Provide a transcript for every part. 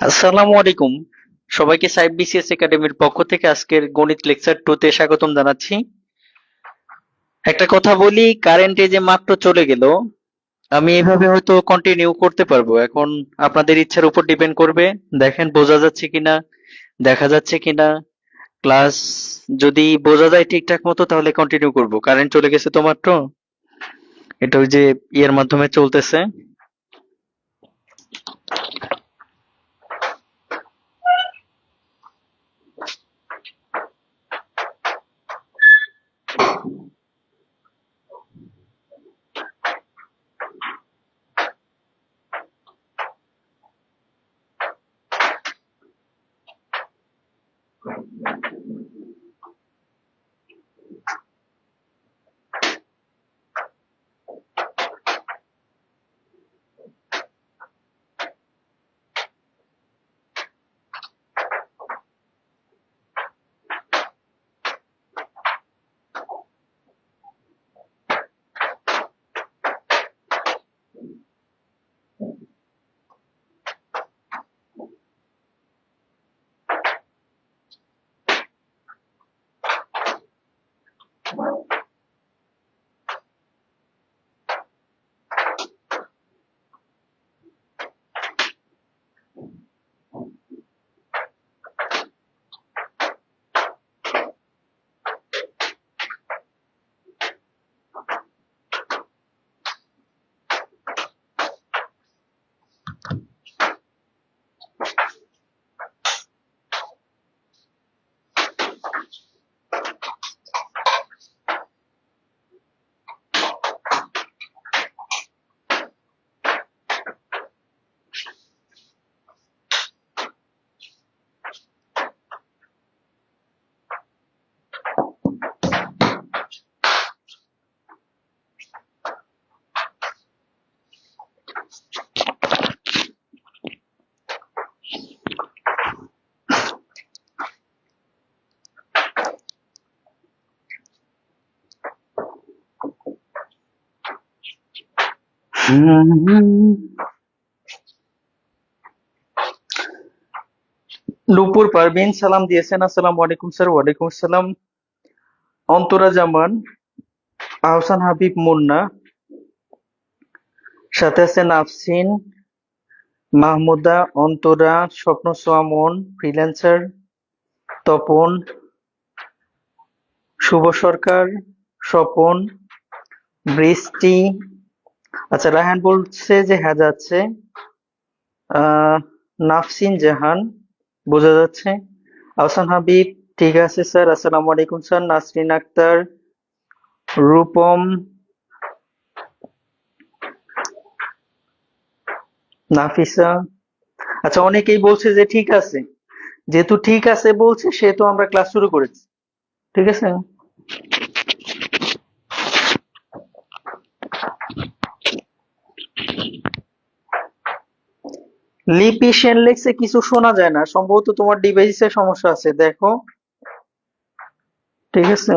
আসসালামু আলাইকুম। সবাইকে সাইব বিসিএস একাডেমির পক্ষ থেকে আজকের গণিত লেকচার 2 তে স্বাগতম জানাচ্ছি। একটা কথা বলি, কারেন্ট এই যে মাত্র চলে গেল, আমি এভাবে হয়তো কন্টিনিউ করতে পারবো। এখন আপনাদের ইচ্ছার উপর ডিপেন্ড করবে। দেখেন বোঝা যাচ্ছে কিনা, দেখা যাচ্ছে কিনা। ক্লাস যদি বোঝা যায় ঠিকঠাক মতো তাহলে কন্টিনিউ করব। কারেন্ট চলে গেছে তো মাত্র, এটা ওই যে ইয়ের মাধ্যমে চলতেছে। নূপুর পারভিন সালাম দিয়েছেন। আসসালামু আলাইকুম স্যার। ওয়ালাইকুম আসসালাম। অন্তরা জামান, আহসান হাবিব মুন্না, সাথে আছেন আফসিন, মাহমুদা, অন্তরা, স্বপ্ন সোয়ামন, ফ্রিল্যান্সার, তপন, শুভ সরকার, স্বপন, বৃষ্টি। আচ্ছা, রায়হান বলছে যে হ্যাঁ যাচ্ছে। নাফসিন জাহান, বোঝা যাচ্ছে। আহসান হাবিব, ঠিক আছে স্যার। আসসালামু আলাইকুম স্যার। নাসরিন আক্তার, রূপম, নাফিসা। আচ্ছা, অনেকেই বলছে যে ঠিক আছে। যেহেতু ঠিক আছে বলছে সেহেতু আমরা ক্লাস শুরু করেছি। ঠিক আছে। লিপি সেন লেখছে কিছু শোনা যায় না, সম্ভবত তোমার ডিভাইসের সমস্যা আছে, দেখো। ঠিক আছে,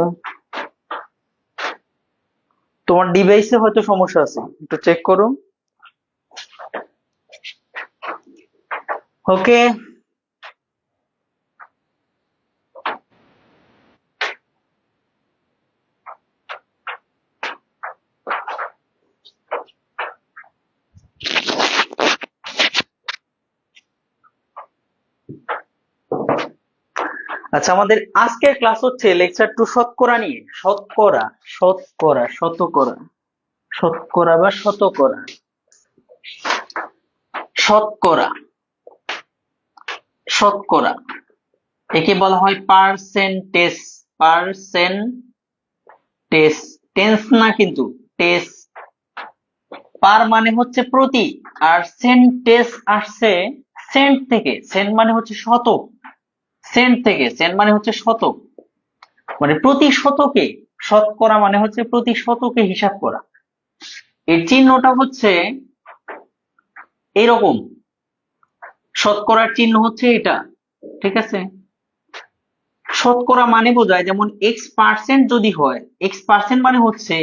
তোমার ডিভাইসে হয়তো সমস্যা আছে, একটু চেক করো। ওকে। আচ্ছা, আমাদের আজকের ক্লাস হচ্ছে লেকচার 2 শতকরা নিয়ে। শতকরা, শতকরা, শতকরা, শতকরা বা শতকরা, শতকরা, শতকরা। একে বলা হয় পার্সেন্টেজ। পার্সেন্টেজ, টেন্স না কিন্তু, টেস। পার মানে হচ্ছে প্রতি, আর সেন্টেজ আসছে সেন্ট থেকে। সেন্ট মানে হচ্ছে শতক, সেন্ট থেকে। সেন্ট মানে হচ্ছে শতক, মানে প্রতি শতকে। শতকরা মানে হচ্ছে প্রতি শতকে হিসাব করা। এর চিহ্নটা হচ্ছে এইরকম। শতকরার চিহ্ন হচ্ছে এটা। ঠিক আছে। শতকরা মানে বোঝায়, যেমন এক্স পার্সেন্ট যদি হয়, এক্স পার্সেন্ট মানে হচ্ছে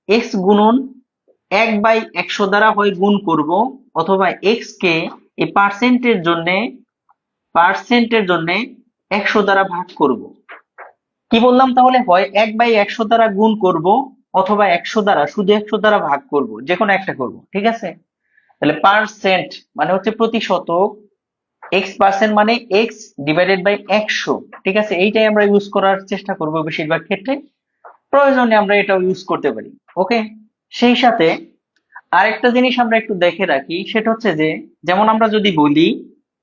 এক্স গুণন 1/100 দ্বারা হয় গুণ করব, অথবা এক্স কে এই পার্সেন্টের জন্য পার্সেন্টের জন্য 100 দ্বারা ভাগ করব। কি বললাম তাহলে? হয় 1/100 দ্বারা গুণ করব, অথবা 100 দ্বারা, শুধু 100 দ্বারা ভাগ করব, যে কোনো একটা করব। ঠিক আছে? তাহলে পার্সেন্ট মানে হচ্ছে প্রতিশতক, এক্স পার্সেন্ট মানে এক্স ডিভাইডেড বাই 100। ঠিক আছে? এইটাই আমরা ইউজ করার চেষ্টা করব বেশিরভাগ ক্ষেত্রে, প্রয়োজনে আমরা এটাও ইউজ করতে পারি। ওকে, সেই সাথে আরেকটা জিনিস আমরা একটু দেখে রাখি, সেটা হচ্ছে যে, যেমন আমরা যদি বলি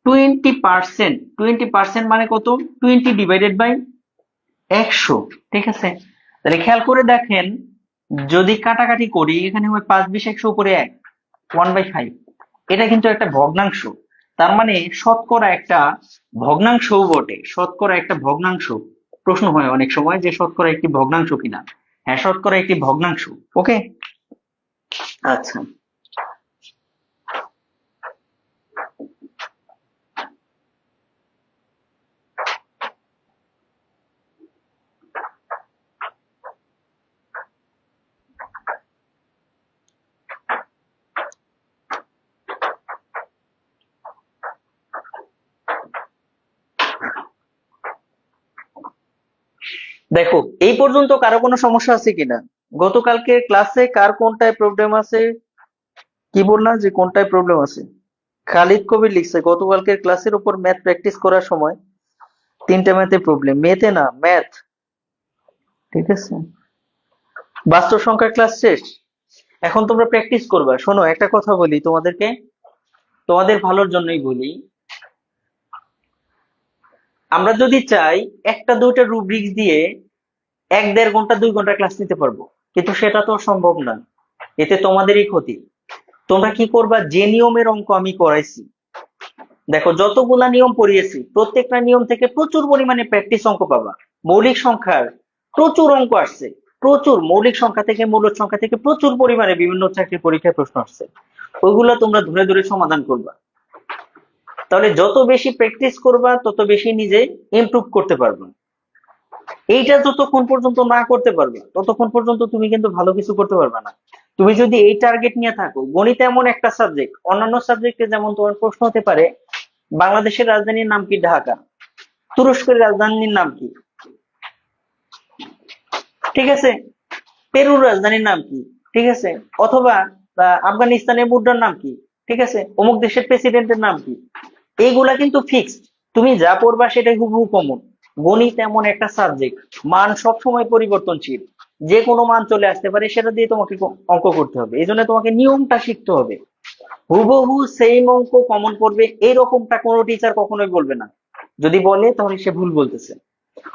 20%, 20% মানে কত? 20 ডিভাইডেড বাই 100। ঠিক আছে? তাহলে খেয়াল করে দেখেন, যদি কাটাকাটি করি, এখানে হয় 5 20 100 উপরে 1, 1/5। এটা কিন্তু একটা ভগ্নাংশ, তার মানে শতকরা একটা ভগ্নাংশও বটে, শতকরা একটা ভগ্নাংশ। প্রশ্ন হয় অনেক সময় যে শতকরা একটি ভগ্নাংশ কিনা। হ্যাঁ, শতকরা একটি ভগ্নাংশ। ওকে, আচ্ছা। দেখো, এই পর্যন্ত কারো কোনো সমস্যা আছে কিনা? গতকালকে ক্লাসে কার কোনটায় প্রবলেম আছে? কি বললাম যে কোনটায় প্রবলেম আছে? খালিদ কবির লিখছে গতকালকের ক্লাসের উপর ম্যাথ প্র্যাকটিস করার সময় 3টে ম্যাথে প্রবলেম, মেতে না ম্যাথ। ঠিক আছে, বাস্তব সংখ্যার ক্লাস শেষ, এখন তোমরা প্র্যাকটিস করবা। শোনো, একটা কথা বলি তোমাদেরকে, তোমাদের ভালোর জন্যই বলি। আমরা যদি চাই একটা দুইটা রুব্রিক্স দিয়ে 1 1.5 ঘন্টা 2 ঘন্টা ক্লাস নিতে পারবো, কিন্তু সেটা তো সম্ভব না। এতে তোমাদেরই ক্ষতি। তোমরা কি করবা, যে নিয়মের অঙ্ক আমি করাইছি, দেখো যতগুলা নিয়ম পড়িয়েছি প্রত্যেকটা নিয়ম থেকে প্রচুর পরিমাণে প্র্যাকটিস অঙ্ক পাবা। মৌলিক সংখ্যার প্রচুর অঙ্ক আসছে, প্রচুর মৌলিক সংখ্যা থেকে, মূলদ সংখ্যা থেকে প্রচুর পরিমাণে বিভিন্ন চাকরির পরীক্ষায় প্রশ্ন আসছে। ওইগুলো তোমরা ধরে ধরে সমাধান করবা। তাহলে যত বেশি প্র্যাকটিস করবা তত বেশি নিজে ইমপ্রুভ করতে পারবে। এইটা যতক্ষণ পর্যন্ত না করতে পারবে ততক্ষণ পর্যন্ত তুমি কিন্তু ভালো কিছু করতে পারবে না। তুমি যদি এই টার্গেট নিয়ে থাকো, গণিত এমন একটা সাবজেক্ট, অন্যান্য সাবজেক্টে যেমন তোমার প্রশ্ন হতে পারে বাংলাদেশের রাজধানীর নাম কি? ঢাকা। তুরস্কের রাজধানীর নাম কি? ঠিক আছে, পেরুর রাজধানীর নাম কি? ঠিক আছে, অথবা আফগানিস্তানের মুদ্রার নাম কি? ঠিক আছে, অমুক দেশের প্রেসিডেন্টের নাম কি? এইগুলা কিন্তু ফিক্সড, তুমি যা পড়বা সেটাই হুবহু কমন। গণিত এমন একটা সাবজেক্ট, মান সবসময় পরিবর্তনশীল, যে কোনো মান চলে আসতে পারে, সেটা দিয়ে তোমাকে অঙ্ক করতে হবে। এই জন্য তোমাকে নিয়মটা শিখতে হবে। হুবহু সেম অঙ্ক কমন করবে এরকমটা কোনো টিচার কখনোই বলবে না। যদি বলে তাহলে সে ভুল বলতেছে।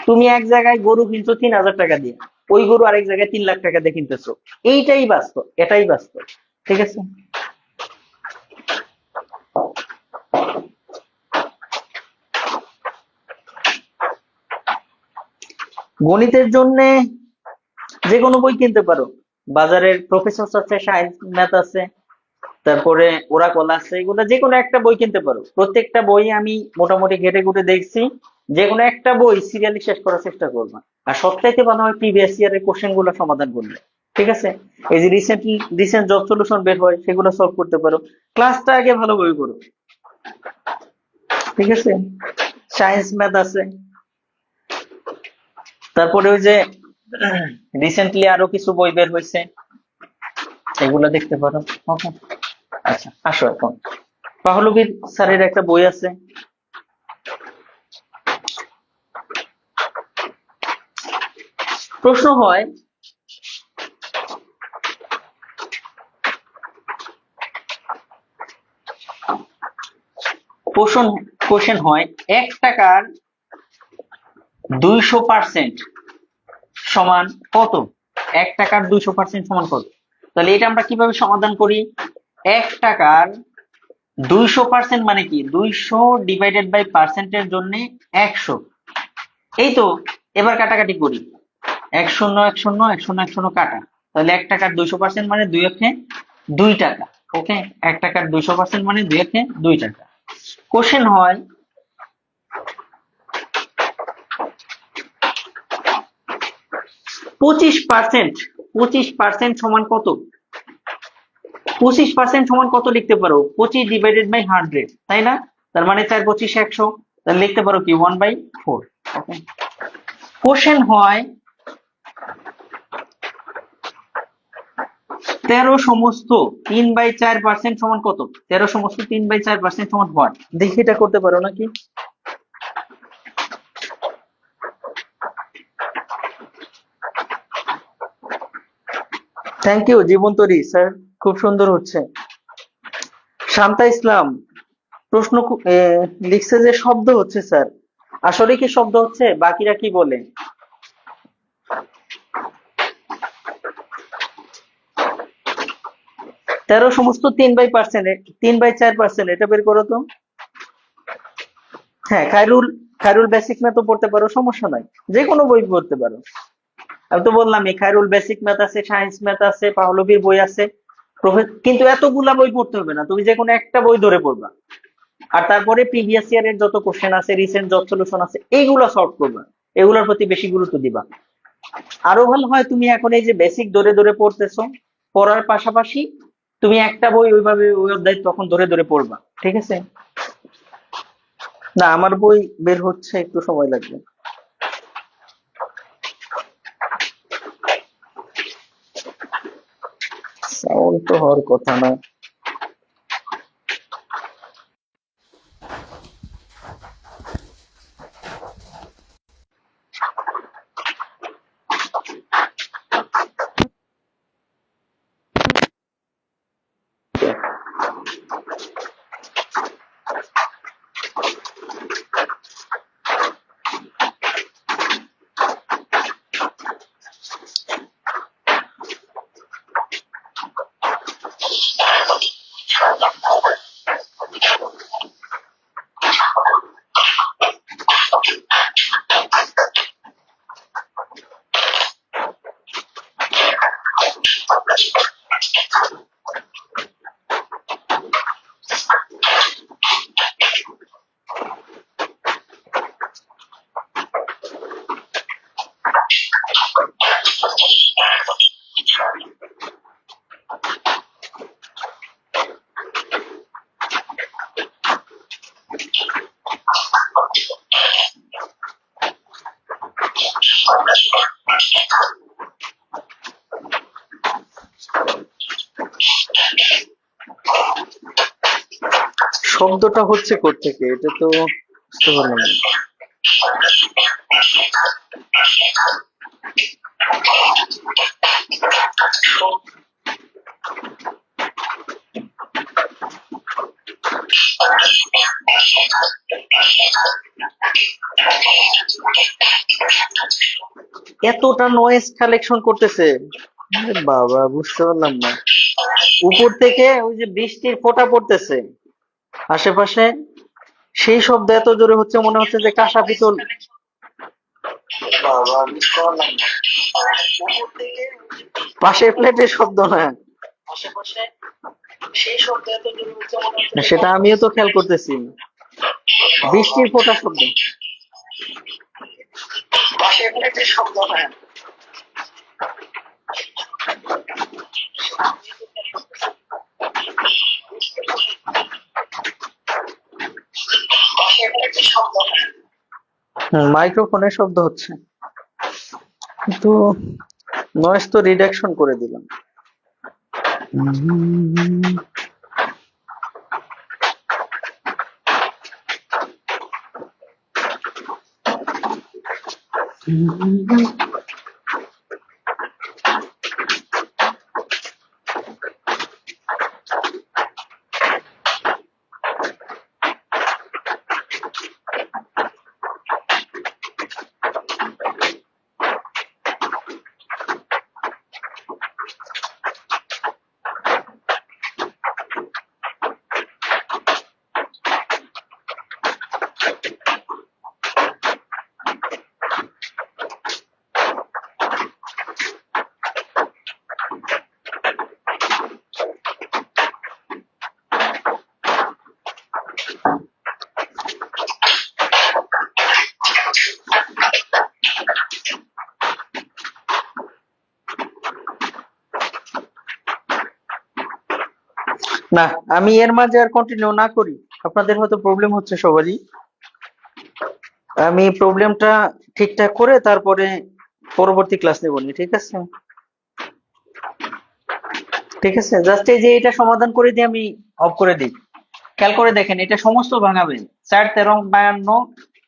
তুমি এক জায়গায় গরু কিনছো 3,000 টাকা দিয়ে, ওই গরু আরেক জায়গায় 3 লাখ টাকা দিয়ে কিনতেছো। এইটাই বাস্তব, এটাই বাস্তব। ঠিক আছে? গণিতের জন্য যে কোনো বই কিনতে পারো, বাজারের প্রফেসর আছে, সায়েন্স ম্যাথ আছে, তারপরে ওরাকল আছে, এগুলো যে কোনো একটা বই কিনতে পারো। প্রত্যেকটা বই আমি মোটামুটি ঘেটে ঘুটে দেখছি, যে কোনো একটা বই সিরিয়ালি শেষ করার চেষ্টা করবা। আর সবচাইতে ভালো হয় প্রিভিয়াস ইয়ারের কোশ্চেন গুলো সমাধান করলে। ঠিক আছে? এই যে রিসেন্ট জব সলিউশন বের হয় সেগুলো সলভ করতে পারো। ক্লাসটা আগে ভালোভাবে করো। ঠিক আছে, সায়েন্স ম্যাথ আছে, তারপরে ওই যে রিসেন্টলি আরো কিছু বই বের হয়েছে, এগুলো দেখতে পারো। ওকে, আচ্ছা আসো এখন। পাহলবীর স্যারের একটা বই আছে, প্রশ্ন হয় কোশ্চেন কোশ্চেন হয় 1 টাকার 200% সমান কত? 1 টাকার 200% সমান কত? তাহলে এটা আমরা কিভাবে সমাধান করি? 1 টাকার 200% মানে কি? 200 ডিভাইডেড বাই পার্সেন্টের জন্য 100। এই তো, এবার কাটাকাটি করি। 1 0 1 0 1 0 1 0 কাটা, তাহলে 1 টাকার 200% মানে 2 টাকা। ওকে, 1 টাকার 200% মানে 2 টাকা। কোশ্চেন হয় 25%, 25% সমান কত? 25% সমান কত লিখতে পারো? 25 ডিভাইডেড বাই 100, তাই না? তার মানে 4 25 100। তাহলে লিখতে পারো কি 1/4। ওকে, কোশ্চেন হয় 13 সমস্ত 3/4% সমান কত? 13 সমস্ত 3/4% সমান হোয়াট? দেখি এটা করতে পারো নাকি। থ্যাংক ইউ জীবন্তরী স্যার, খুব সুন্দর হচ্ছে। শান্তা ইসলাম প্রশ্ন লিখছে যে শব্দ হচ্ছে স্যার, আসলে কি শব্দ হচ্ছে? বাকিরা কি বলে? 13 সমস্ত 3/4%, এটা বের করো তো। হ্যাঁ, খায়রুল বেসিক ম্যাথও পড়তে পারো, সমস্যা নাই, যে কোনো বই পড়তে পারো। আমি তো বললাম এই খায়রুল বেসিক ম্যাথ আছে, সায়েন্স ম্যাথ আছে, পাহলবির বই আছে। কিন্তু এতগুলা বই পড়তে হবে না, তুমি যে কোনো একটা বই ধরে পড়বা, আর তারপরে প্রিভিয়াস ইয়ারের যত কোশ্চেন আছে, রিসেন্ট যত সলিউশন আছে, এইগুলা সলভ করবা, এগুলোর প্রতি বেশি গুরুত্ব দিবা। আরো ভালো হয় তুমি এখন এই যে বেসিক ধরে ধরে পড়তেছো, পড়ার পাশাপাশি তুমি একটা বই ওইভাবে ওই অধ্যায় তখন ধরে ধরে পড়বা, ঠিক আছে? না, আমার বই বের হচ্ছে, একটু সময় লাগবে। সাউন্ড তো হওয়ার কথা না। শব্দটা হচ্ছে কোত্থেকে, এটা তো বুঝতে পারলাম না। এতটা নয়েজ কালেকশন করতেছে, আরে বাবা, বুঝতে পারলাম না। উপর থেকে ওই যে বৃষ্টির ফোঁটা পড়তেছে আশেপাশে, সেই শব্দ এত জোরে হচ্ছে, মনে হচ্ছে যে কাঁসা পিতল। বাবা, বুঝতে পারলাম না। উপর থেকে পাশের প্লেটের শব্দ না, আশেপাশে সেই শব্দ এত জোরে হচ্ছে, মনে হচ্ছে সেটা আমিও তো খেয়াল করতেছি, বৃষ্টির ফোঁটা শব্দ, পাশের প্লেটের শব্দ না। মাইক্রোফোনের শব্দ হচ্ছে, কিন্তু নয়েজ তো রিডাকশন করে দিলাম। না, আমি এর মাঝে আর কন্টিনিউ না করি, আপনাদের হয়তো প্রবলেম হচ্ছে সবারই। আমি প্রবলেমটা ঠিকঠাক করে তারপরে পরবর্তী ক্লাস নেবনি, ঠিক আছে? ঠিক আছে, জাস্ট এই যে এটা সমাধান করে দিয়ে আমি অফ করে দিই। খেয়াল করে দেখেন, এটা সমস্ত ভাঙাবেন 4 13 52,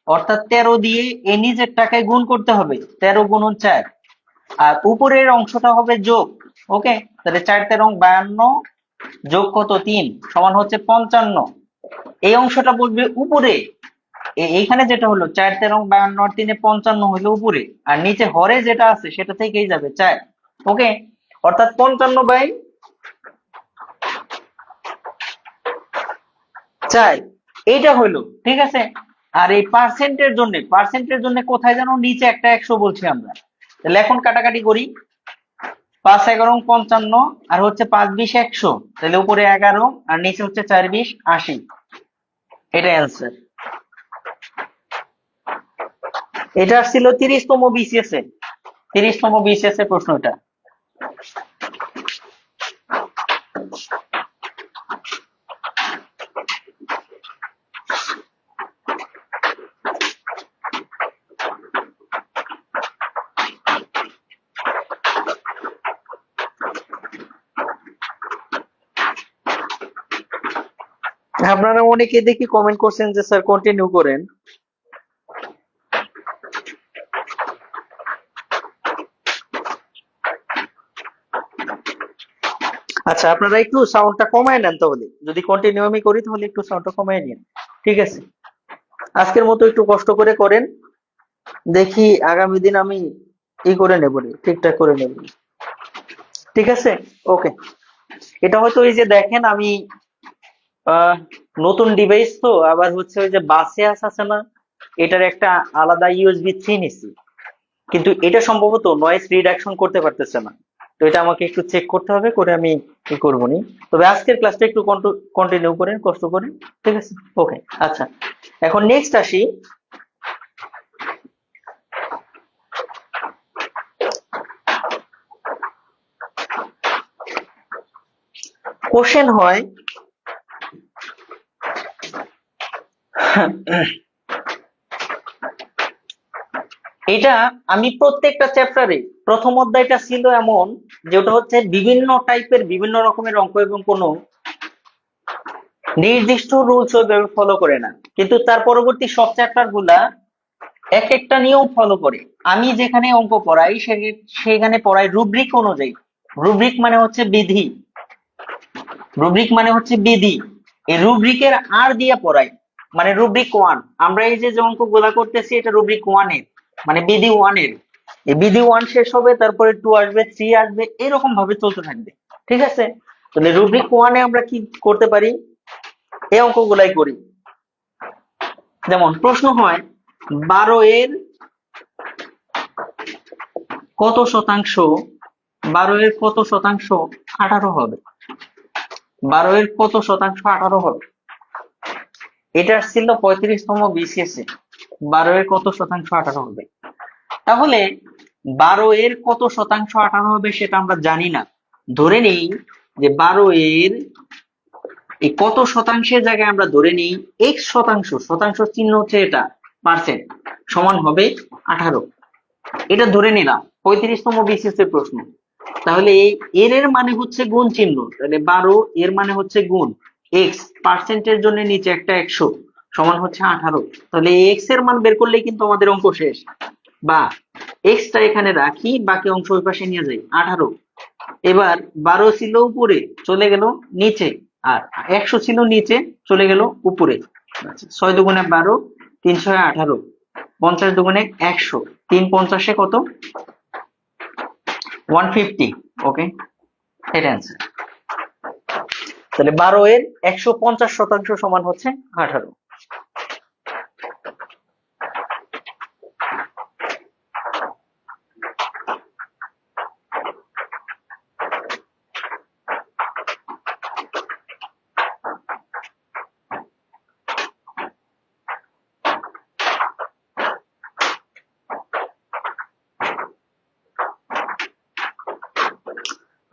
অর্থাৎ 13 দিয়ে এ নিজের টাকায় গুণ করতে হবে, 13 × 4। আর উপরের অংশটা হবে যোগ। ওকে, তাহলে 4 13 52 যোগ কত 3 সমান হচ্ছে 55। এই অংশটা বসবে উপরে। এইখানে যেটা হলো 4 13 52 আর 3 55 হলো উপরে, আর নিচে হরে যেটা আছে সেটা থেকেই যাবে 4। ওকে, অর্থাৎ 55/4 এইটা হলো, ঠিক আছে? আর এই পার্সেন্টের জন্য কোথায় জানো, নিচে একটা 100 বলছি আমরা। তাহলে এখন কাটাকাটি করি, 5 11 55 আর হচ্ছে 5 20 100, তাহলে উপরে 11 আর নিচে হচ্ছে 4 20 80। এটা অ্যান্সার। এটা আসছিল 30তম বিসিএস এ, 30তম বিসিএস এর প্রশ্ন এটা। আপনারা অনেকে দেখি কমেন্ট করছেন যে স্যার কন্টিনিউ করেন। আচ্ছা, আপনারা একটু সাউন্ডটা কমায় নেন, তাহলে যদি কন্টিনিউ আমি করি তাহলে একটু সাউন্ডটা কমায় নিন, ঠিক আছে? আজকের মতো একটু কষ্ট করে করেন, দেখি আগামী দিন আমি করে নেব, ঠিকঠাক করে নেব, ঠিক আছে? ওকে, এটা হয়তো এই যে দেখেন আমি আহ, নতুন ডিভাইস তো, আবার হচ্ছে ওই যে বাসে আছে না, এটার একটা আলাদা ইউএসবি 3 নিছি, কিন্তু এটা সম্ভবত নয়েজ রিডাকশন করতে পারতেছে না। তো এটা আমাকে একটু চেক করতে হবে, করে আমি কি করবো নি। তবে আজকের ক্লাসটা একটু কন্টিনিউ করেন, কষ্ট করেন, ঠিক আছে? ওকে, আচ্ছা, এখন নেক্সট আসি। কোশ্চেন হয় এটা আমি প্রত্যেকটা চ্যাপ্টারে, প্রথম অধ্যায়টা ছিল এমন যে ওটা হচ্ছে বিভিন্ন টাইপের বিভিন্ন রকমের অঙ্ক এবং কোনো নির্দিষ্ট রুলস ওইভাবে ফলো করে না, কিন্তু তার পরবর্তী সব চ্যাপ্টার গুলা এক একটা নিয়ম ফলো করে। আমি যেখানে অঙ্ক পড়াই সেখানে পড়াই রুব্রিক অনুযায়ী। রুব্রিক মানে হচ্ছে বিধি, রুব্রিক মানে হচ্ছে বিধি। এই রুব্রিকের আর দিয়ে পড়াই, মানে রুব্রিক 1। আমরা এই যে অঙ্কগুলা করতেছি এটা রুব্রিক 1 এর, মানে বিধি 1 এর। এই বিধি 1 শেষ হবে, তারপরে 2 আসবে, 3 আসবে, এরকম ভাবে চলতে থাকবে, ঠিক আছে? তাহলে রুব্রিক 1 এ আমরা কি করতে পারি, এই অঙ্কগুলাই করি। যেমন প্রশ্ন হয় 12 এর কত শতাংশ, 12 এর কত শতাংশ 18 হবে, 12 এর কত শতাংশ 18 হবে। এটা ছিল 35তম বিসিএস এ, 12 এর কত শতাংশ 18 হবে। তাহলে 12 এর কত শতাংশ 18 হবে সেটা আমরা জানি না। ধরে নেই যে 12 এর এই কত শতাংশের জায়গায় আমরা ধরে নিই x শতাংশ, শতাংশ চিহ্ন হচ্ছে এটা পার্সেন্ট, সমান হবে 18। এটা ধরে নিলাম 35তম বিসিএস এর প্রশ্ন। তাহলে এই এর মানে হচ্ছে গুণ চিহ্ন, তাহলে 12 এর মানে হচ্ছে গুণ x, পার্সেন্টের জন্য নিচে একটা 100 সমান হচ্ছে 18। তাহলে x এর মান বের করলেই কিন্তু আমাদের অঙ্ক শেষ। বা x টা এখানে রাখি, বাকি অংশ ওই পাশে নিয়ে যাই 18। এবার 12 ছিল উপরে, চলে গেল নিচে, আর 100 ছিল নিচে, চলে গেল উপরে। 6 দুগুণে 12, 3 6 18, 50 দুগুণে 100, 3 50 কত 150। ওকে, এটা অ্যান্সার। তাহলে 12 এর 150% সমান হচ্ছে 18।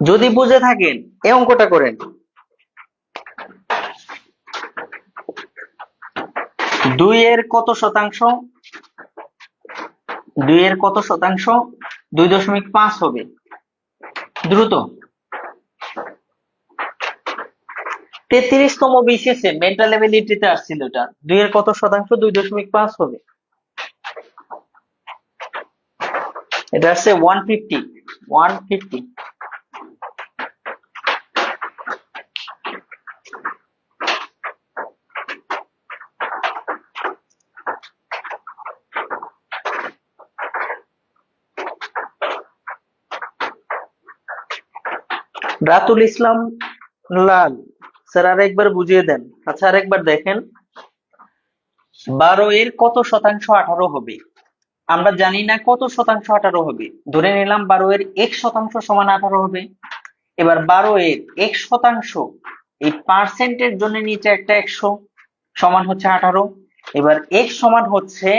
যদি বুঝে থাকেন এই অঙ্কটা করেন, 2 এর কত শতাংশ 2 এর কত শতাংশ? 2.5 হবে। দ্রুত। 33তম বিসিএস এ মেন্টাল এবিলিটিতে আসছিল এটা। 2 এর কত শতাংশ? 2.5 হবে। এটা আসছে 150। 150। রাতুল ইসলাম লাল স্যার আরেকবার বুঝিয়ে দেন। আচ্ছা আরেকবার দেখেন, 12 এর কত শতাংশ 18 হবে? আমরা জানি না কত শতাংশ 18 হবে। ধরে নিলাম 12 এর 1% সমান 18 হবে। এবার 12 এর 1%, এই পার্সেন্টের জন্য নিচে একটা 100 সমান হচ্ছে 18। এবার x সমান হচ্ছে,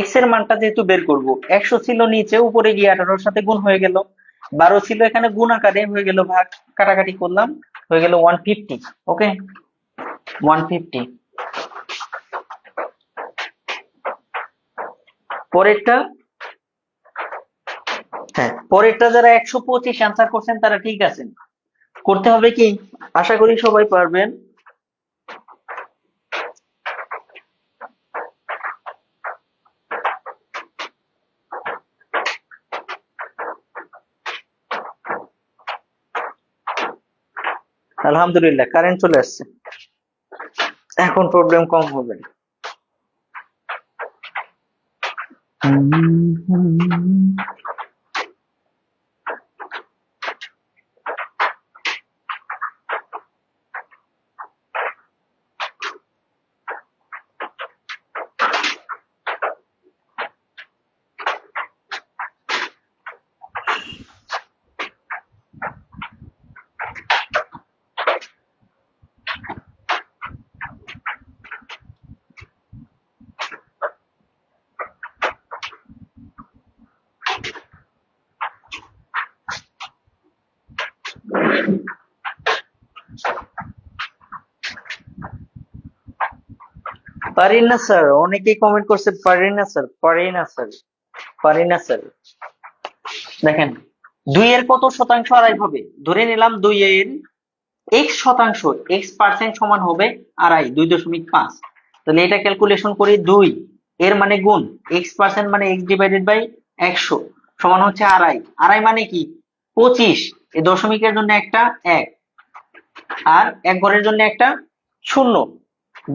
x এর মানটা যেহেতু বের করব, 100 ছিল নিচে, উপরে গিয়ে 18 সাথে গুণ হয়ে গেল। 12 ছিল এখানে, গুণ আকারে হয়ে গেল ভাগ, কাটাকাটি করলাম, হয়ে গেল 150। ওকে, 150। পরেরটা, হ্যাঁ পরেরটা যারা 125 অ্যান্সার করছেন তারা ঠিক আছেন। করতে হবে কি, আশা করি সবাই পারবেন। আলহামদুলিল্লাহ কারেন্ট চলে আসছে, এখন প্রবলেম কম হবে। পারি না স্যার, অনেকেই কমেন্ট করছে পারি না স্যার, পারি না স্যার, পারি না স্যার। দেখেন 2 এর কত শতাংশ আড়াই হবে? ধরে নিলাম 2 এর x%, x% সমান হবে আড়াই, 2.5। তাহলে এটা ক্যালকুলেশন করি, 2 এর মানে গুণ, x% মানে x ডিভাইডেড বাই 100 সমান হচ্ছে আড়াই। আড়াই মানে কি? 25। এই দশমিকের জন্য একটা 1, আর এক ঘরের জন্য একটা 0।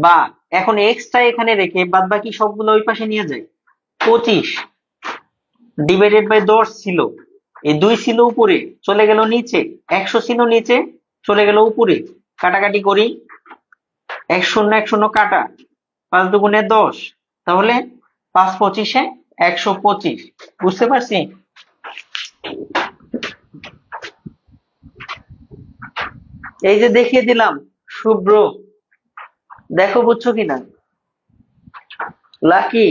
বা এখন এক্সটা এখানে রেখে বাদ বাকি সবগুলো ওই পাশে নিয়ে যাই। 25 ডিভাইডেড বাই 10 ছিল, এই 2 ছিল উপরে, চলে গেল নিচে, 100 ছিল নিচে, চলে গেল উপরে, কাটাকাটি করি, 1 শূন্য 1 শূন্য কাটা, 5 দুগুণে 10, তাহলে 5 25-এ 125। বুঝতে পারছি? এই যে দেখিয়ে দিলাম, শুভ্র দেখো বুঝছো কিনা। লাকি,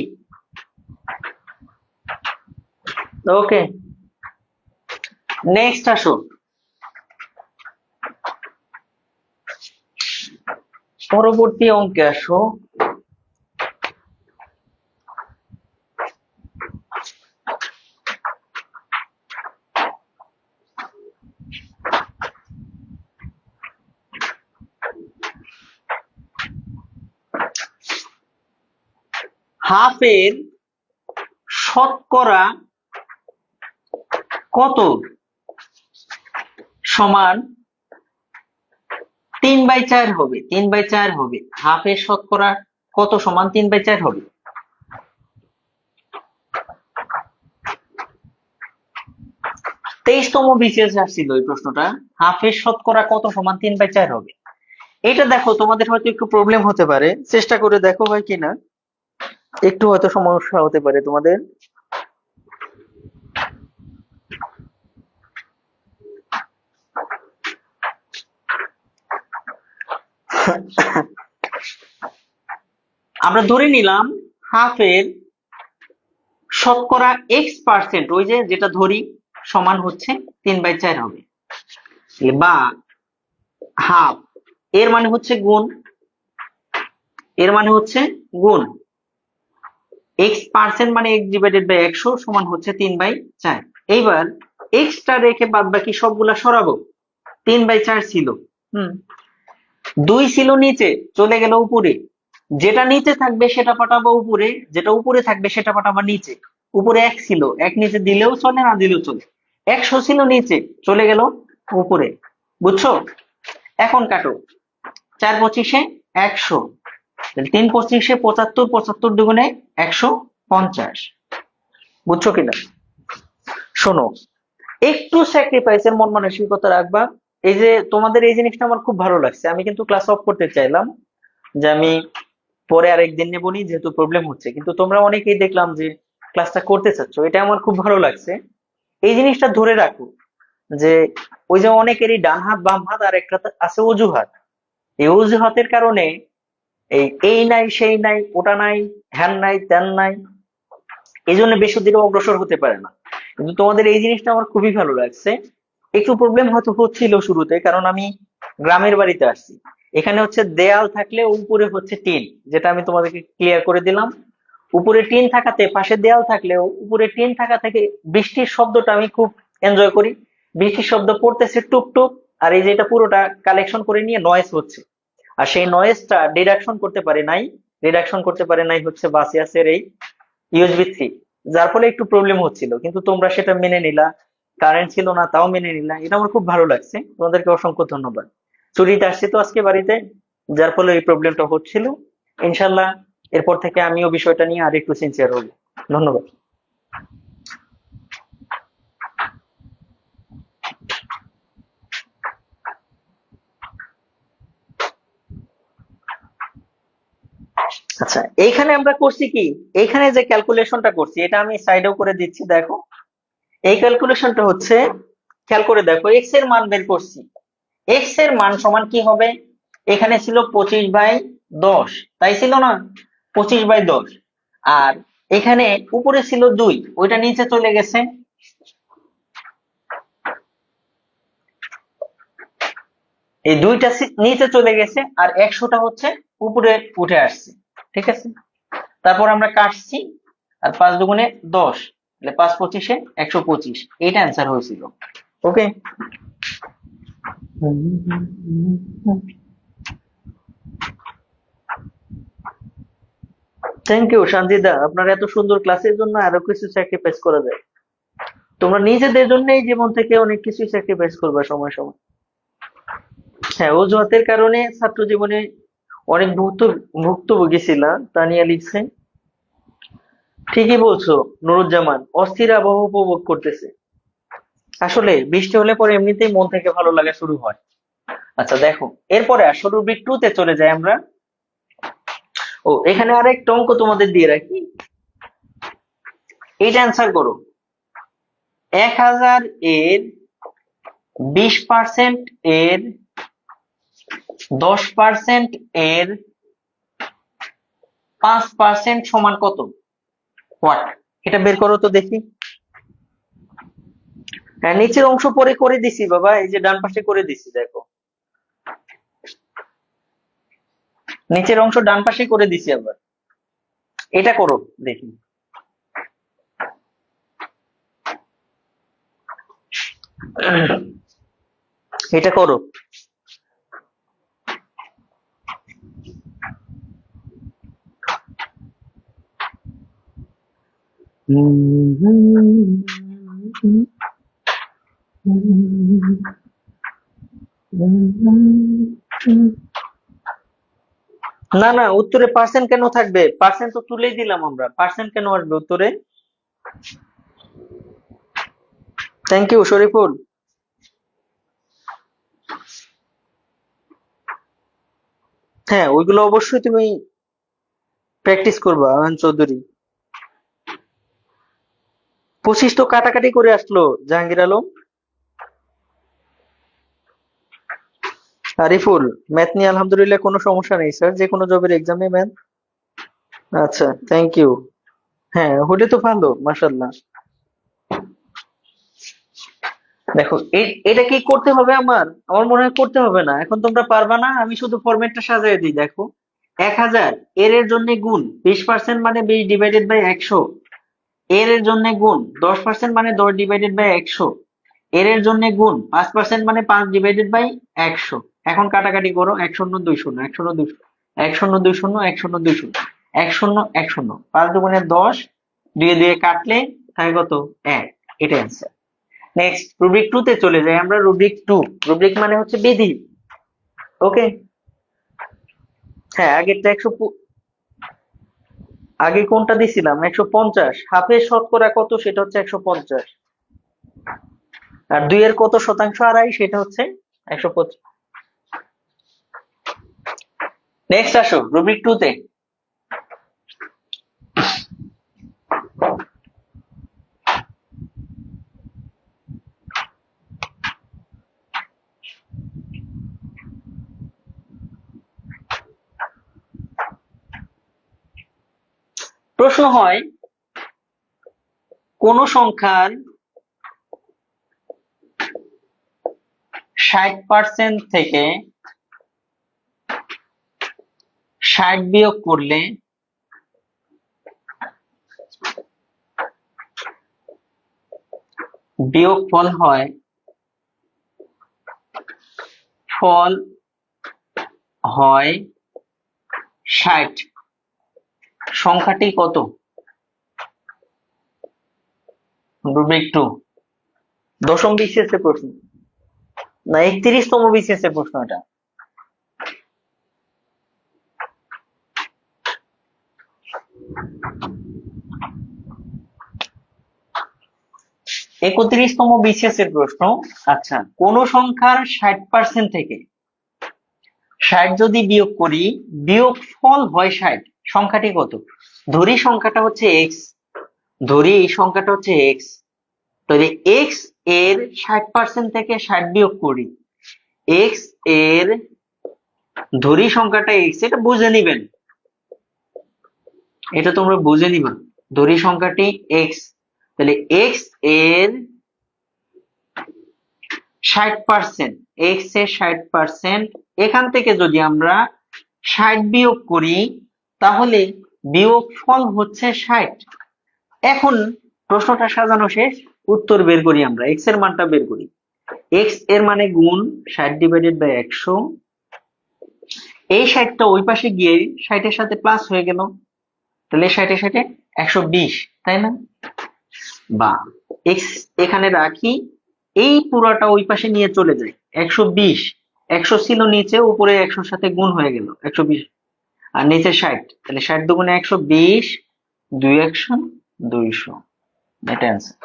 ওকে নেক্সট আসো। পরবর্তী অঙ্কে আসো। হাফের শতকরা কত সমান 3/4 হবে? 3/4 হবে। হাফের শতকরা কত সমান 3/4 হবে? 23তম বিসিএস আসছিল এই প্রশ্নটা, হাফের শতকরা কত সমান 3/4 হবে। এটা দেখো তোমাদের হয়তো একটু প্রবলেম হতে পারে, চেষ্টা করে দেখো হয় কিনা, একটু হয়তো সমস্যা হতে পারে তোমাদের। আমরা ধরে নিলাম হাফের শতকরা x%, ওই যে যেটা ধরি, সমান হচ্ছে 3/4 হবে। বা হাফ এর মানে হচ্ছে গুণ, এর মানে হচ্ছে গুণ, x% মানে x ডিভাইডেড বাই 100 সমান হচ্ছে 3/4। এইবার এক্সটা রেখে বাদ বাকি সবগুলা সরাবো। 3/4 ছিল, হুম 2 ছিল নিচে, চলে গেল উপরে। যেটা নিচে থাকবে সেটা পাঠাবো উপরে, যেটা উপরে থাকবে সেটা পাঠাবো নিচে। উপরে 1 ছিল, 1 নিচে দিলেও চলে, না দিলেও চলে। 100 ছিল নিচে, চলে গেল উপরে। বুঝছো? এখন কাটো। 4×25 100, 3×25 75, 75 দুগুণে 150। বুঝছো কিনা? শোনো, একটু স্যাক্রিফাইসের মন মানসিকতা রাখবা। এই যে তোমাদের এই জিনিসটা আমার খুব ভালো লাগছে। আমি কিন্তু ক্লাস অফ করতে চাইলাম, যে আমি পরে আরেকদিন নেবনি, যেহেতু প্রবলেম হচ্ছে, কিন্তু তোমরা অনেকেই দেখলাম যে ক্লাসটা করতে চাচ্ছ, এটা আমার খুব ভালো লাগছে। এই জিনিসটা ধরে রাখো, যে ওই যে অনেকেরই ডান হাত বাম হাত আর একটা আছে অজুহাত। এই অজুহাতের কারণে এই নাই সেই নাই, ওটা নাই, হ্যান নাই ত্যান নাই, এই জন্য বেশি দূরে অগ্রসর হতে পারে না। কিন্তু তোমাদের এই জিনিসটা আমার খুবই ভালো লাগছে। একটু প্রবলেম হয়তো হচ্ছিল শুরুতে, কারণ আমি গ্রামের বাড়িতে আসছি। এখানে হচ্ছে দেয়াল থাকলে উপরে হচ্ছে টিন, যেটা আমি তোমাদেরকে ক্লিয়ার করে দিলাম। উপরে টিন থাকাতে, পাশে দেয়াল থাকলেও উপরে টিন থাকা থেকে বৃষ্টির শব্দটা আমি খুব এনজয় করি। বৃষ্টির শব্দ পড়তেছে টুক টুক, আর এই যে এটা পুরোটা কালেকশন করে নিয়ে নয়েজ হচ্ছে। আর সেই নয়েজটা রিডাকশন করতে পারে নাই হচ্ছে বাসিয়াসের এই USB 3, যার ফলে একটু প্রবলেম হচ্ছিল, কিন্তু তোমরা সেটা মেনে নিলা। কারেন্ট ছিল না তাও মেনে নিলা, এটা আমার খুব ভালো লাগছে। তোমাদেরকে অসংখ্য ধন্যবাদ। ছুটিতে আসছি তো আজকে বাড়িতে, যার ফলে এই প্রবলেমটা হচ্ছিল। ইনশাল্লাহ এরপর থেকে আমিও বিষয়টা নিয়ে আর একটু সিনসিয়ার হব। ধন্যবাদ। আচ্ছা, এইখানে আমরা করছি কি, এইখানে যে ক্যালকুলেশনটা করছি এটা আমি সাইডেও করে দিচ্ছি, দেখো। এই ক্যালকুলেশনটা হচ্ছে, খেয়াল করে দেখো, এক্স এর মান বের করছি। এক্স এর মান সমান কি হবে? এখানে ছিল 25/10, তাই ছিল না? 25/10। আর এখানে উপরে ছিল 2, ওইটা নিচে চলে গেছে। এই 2টা নিচে চলে গেছে, আর 100টা হচ্ছে উপরে উঠে আসছে। ঠিক আছে, তারপর আমরা কাটছি, আর 5 দুগুণে 10, তাহলে 5×25 125, এইটা অ্যান্সার হয়েছিল। ওকে। থ্যাংক ইউ সঞ্জিদা, আপনার এত সুন্দর ক্লাসের জন্য আরো কিছু স্যাক্রিফাইস করা যায়। তোমরা নিজেদের জন্যই জীবন থেকে অনেক কিছু স্যাক্রিফাইস করবে সময় সময়। হ্যাঁ, অজুহাতের কারণে ছাত্র জীবনে অনেক ভুক্তভোগী ছিলাম, তানিয়া লিখছে। ঠিকই বলছো নুরুজ্জামান, অস্থির আবহাওয়া উপভোগ করতেছে। আসলে বৃষ্টি হলে পরে এমনিতেই মন থেকে ভালো লাগা শুরু হয়। আচ্ছা দেখো, এরপরে আসলে রুবিক 2 তে চলে যাই আমরা। ও, এখানে আরেকটা অঙ্ক তোমাদের দিয়ে রাখি, এইটা অ্যান্সার করো। 1000 এর 20% এর 10% এর 5% সমান কত? হোয়াট? এটা বের করো তো দেখি। হ্যাঁ, নিচের অংশ পরে করে দিছি বাবা, এই যে ডান পাশে করে দিছি, দেখো নিচের অংশ ডান পাশে করে দিছি আবার। এটা করো দেখি। এটা করো। না না, উত্তরে পার্সেন্ট কেন থাকবে? পার্সেন্ট তো তুলেই দিলাম আমরা, পার্সেন্ট কেন আসবে উত্তরে? Thank you Shariful. হ্যাঁ, ওইগুলো অবশ্যই তুমি প্র্যাকটিস করবা আয়ন চৌধুরী। 25 তো কাটাকাটি করে আসলো জাহাঙ্গীর আলম। আরিফুল, ম্যাথ নিয়ে আলহামদুলিল্লাহ কোনো সমস্যা নেই স্যার, যে কোনো জবের এক্সামে ম্যাথ। আচ্ছা, থ্যাংক ইউ। হ্যাঁ, হলে তো ভালো, মাশাল্লাহ। দেখো, এটা কি করতে হবে আমার? আমার মনে হয় করতে হবে না, এখন তোমরা পারবা না, আমি শুধু ফরম্যাটটা সাজিয়ে দিই। দেখো, 1000 এর জন্য গুণ 20% মানে 20 ডিভাইডেড বাই 100, এর জন্য গুণ 10% মানে 10 ডিভাইডেড বাই 100, এর জন্য গুণ 5% মানে 5 ডিভাইডেড বাই 100। এখন কাটাকাটি করো, 1 শূন্য 2 শূন্য, 1 শূন্য 2 শূন্য, 1 শূন্য 2 শূন্য, 1 শূন্য 2 শূন্য, 1 শূন্য 1 শূন্য, 5 দুগুণে 10, 2 দিয়ে কাটলে থাকে কত? 1। এটা অ্যান্সার। নেক্সট রুব্রিক 2 তে চলে যাই আমরা। রুব্রিক 2, রুব্রিক মানে হচ্ছে বিধি। ওকে, হ্যাঁ আগেরটা 100, আগে কোনটা দিছিলাম? 150। হাফের শতকরা কত? সেটা হচ্ছে 150। আর 2 এর কত শতাংশ আড়াই? সেটা হচ্ছে 150। নেক্সট আসো রুব্রিক 2 তে। প্রশ্ন হয় কোন সংখ্যার 60% থেকে 60 বিয়োগ করলে বিয়োগফল হয়, ফল হয় 60। সংখ্যাটি কত? রুব্রিক 2, দশম বিসিএস এর প্রশ্ন, না 31তম বিসিএস এর প্রশ্ন এটা। একত্রিশতম বিসিএস এর প্রশ্ন। আচ্ছা, কোন সংখ্যার 60% থেকে 60 যদি বিয়োগ করি, বিয়োগ ফল হয় 60, সংখ্যাটি কত? ধরি সংখ্যাটা হচ্ছে এক্স, ধরি এই সংখ্যাটা হচ্ছে এক্স, তাহলে এক্স এর 60% থেকে 60 বিয়োগ করি, এক্স এর, ধরি সংখ্যাটা এক্স, এটা বুঝে নিবেন, এটা তোমরা বুঝে নিবা। ধরি সংখ্যাটি এক্স, তাহলে এক্স এর 60%, এক্স এর 60%, এখান থেকে যদি আমরা 60 বিয়োগ করি তাহলে বিয়োগ ফল হচ্ছে 60। এখন প্রশ্নটা সাজানো শেষ, উত্তর বের করি আমরা, এক্স এর মানটা বের করি। এক্স এর মানে গুণ 60 ডিভাইডেড বাই 100, এই 60টা ওই পাশে গিয়ে 60 এর সাথে প্লাস হয়ে গেল, তাহলে 60 এর সাথে 120, তাই না? বা এক্স এখানে রাখি, এই পুরাটা ওই পাশে নিয়ে চলে যায়, 120, 100 ছিল নিচে, উপরে 100 সাথে গুণ হয়ে গেল 120, আর নিচে 60, তাহলে 60 দুগুণে 120, 2 100 200, এটা অ্যান্সার।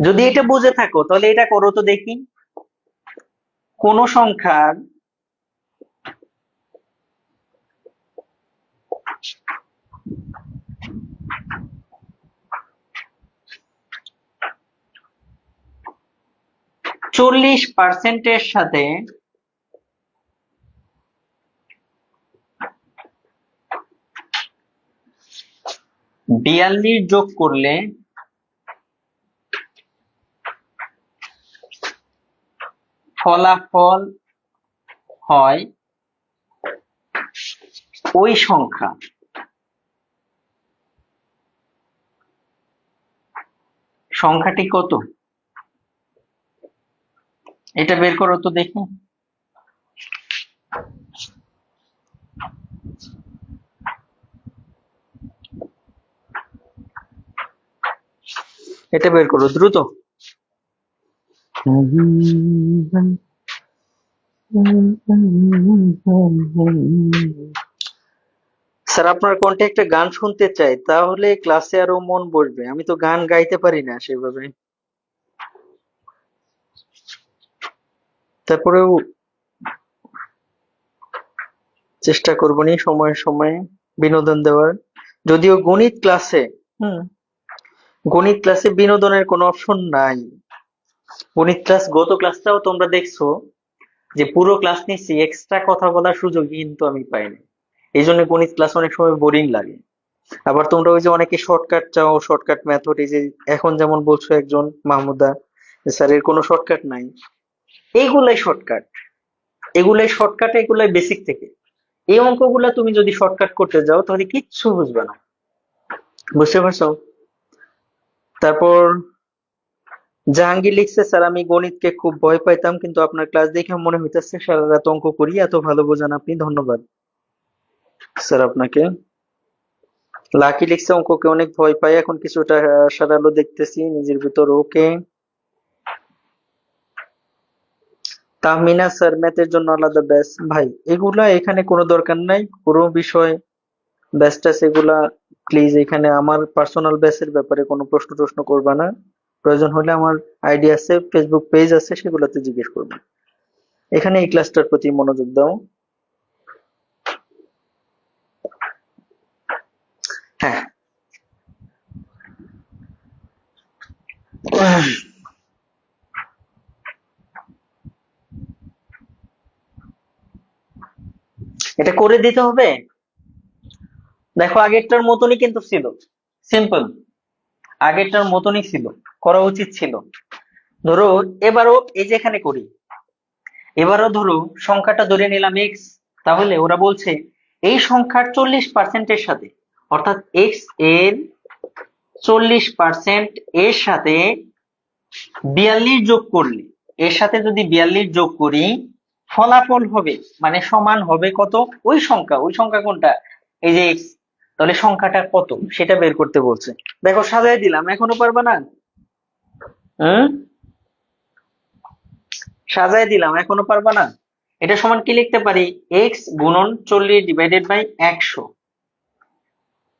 যদি এটা বুঝে থাকো তাহলে এটা করো তো দেখি। কোন সংখ্যার 40% এর সাথে 42 যোগ করলে ফলাফল হয় ওই সংখ্যা, সংখ্যাটি কত? এটা বের করো তো দেখি। এটা বের করো দ্রুত। স্যার আপনার কণ্ঠে একটা গান শুনতে চাই, তাহলে ক্লাসে আরো মন বসবে। আমি তো গান গাইতে পারি না সেভাবে, তারপরেও চেষ্টা করবো নি সময়ে সময়ে বিনোদন দেওয়ার। যদিও গণিত ক্লাসে, গণিত ক্লাসে বিনোদনের কোনো অপশন নাই। গণিত ক্লাস, গত ক্লাসটাও তোমরা দেখছো যে পুরো ক্লাস নিচ্ছি, এক্সট্রা কথা বলার সুযোগ কিন্তু আমি পাইনি। এই জন্য গণিত ক্লাস অনেক সময় বোরিং লাগে। আবার তোমরা ওই যে অনেকে শর্টকাট চাও, শর্টকাট মেথড, এই যে এখন যেমন বলছো একজন মাহমুদা, স্যার এর কোনো শর্টকাট নাই, এইগুলাই শর্টকাট, এগুলাই শর্টকাট, এগুলাই বেসিক থেকে। এই অঙ্কগুলা তুমি যদি শর্টকাট করতে যাও তাহলে কিচ্ছু বুঝবে না, বুঝতে পারছো? তারপর জাহাঙ্গীর লিখছে, স্যার আমি গণিতকে খুব ভয় পাইতাম, কিন্তু আপনার ক্লাস দেখে মনে হইতেছে সারা রাত অঙ্ক করি, এত ভালো বোঝান আপনি, ধন্যবাদ স্যার আপনাকে। লাকি লিখছে, অঙ্ককে অনেক ভয় পাই, এখন কিছুটা আশার আলো দেখতেছি নিজের ভিতর। ওকে। তাহমিনা, স্যার ম্যাথের জন্য আলাদা ব্যাচ। ভাই এগুলা এখানে কোনো দরকার নাই, পুরো বিষয় ব্যাচ ট্যাচ এগুলা প্লিজ এখানে আমার পার্সোনাল ব্যাচের ব্যাপারে কোনো প্রশ্ন টশ্ন করবা না। প্রয়োজন হলে আমার আইডি আছে, ফেসবুক পেজ আছে, সেগুলোতে জিজ্ঞেস করবে। এখানে এই ক্লাসটার প্রতি মনোযোগ দাও। হ্যাঁ, এটা করে দিতে হবে। দেখো আগেরটার মতনই কিন্তু ছিল, সিম্পল, আগেরটার মতনই ছিল, করা উচিত ছিল। ধরো এবারও এই যে এখানে করি, এবারও ধরো সংখ্যাটা ধরে নিলাম এক্স, তাহলে ওরা বলছে এই সংখ্যার 40% সাথে, অর্থাৎ এক্স এর 40% এর সাথে 42 যোগ করলে, এর সাথে যদি 42 যোগ করি ফলাফল হবে, মানে সমান হবে কত, ওই সংখ্যা, ওই সংখ্যা কোনটা, এই যে এক্স, তাহলে সংখ্যাটা কত সেটা বের করতে বলছে। দেখো সাজাই দিলাম, এখনো পারবা না? হুম, সাজাই দিলাম, এখনো পারবা না? এটা সমান কি লিখতে পারি, এক্স গুণন 40 ডিভাইডেড বাই 100,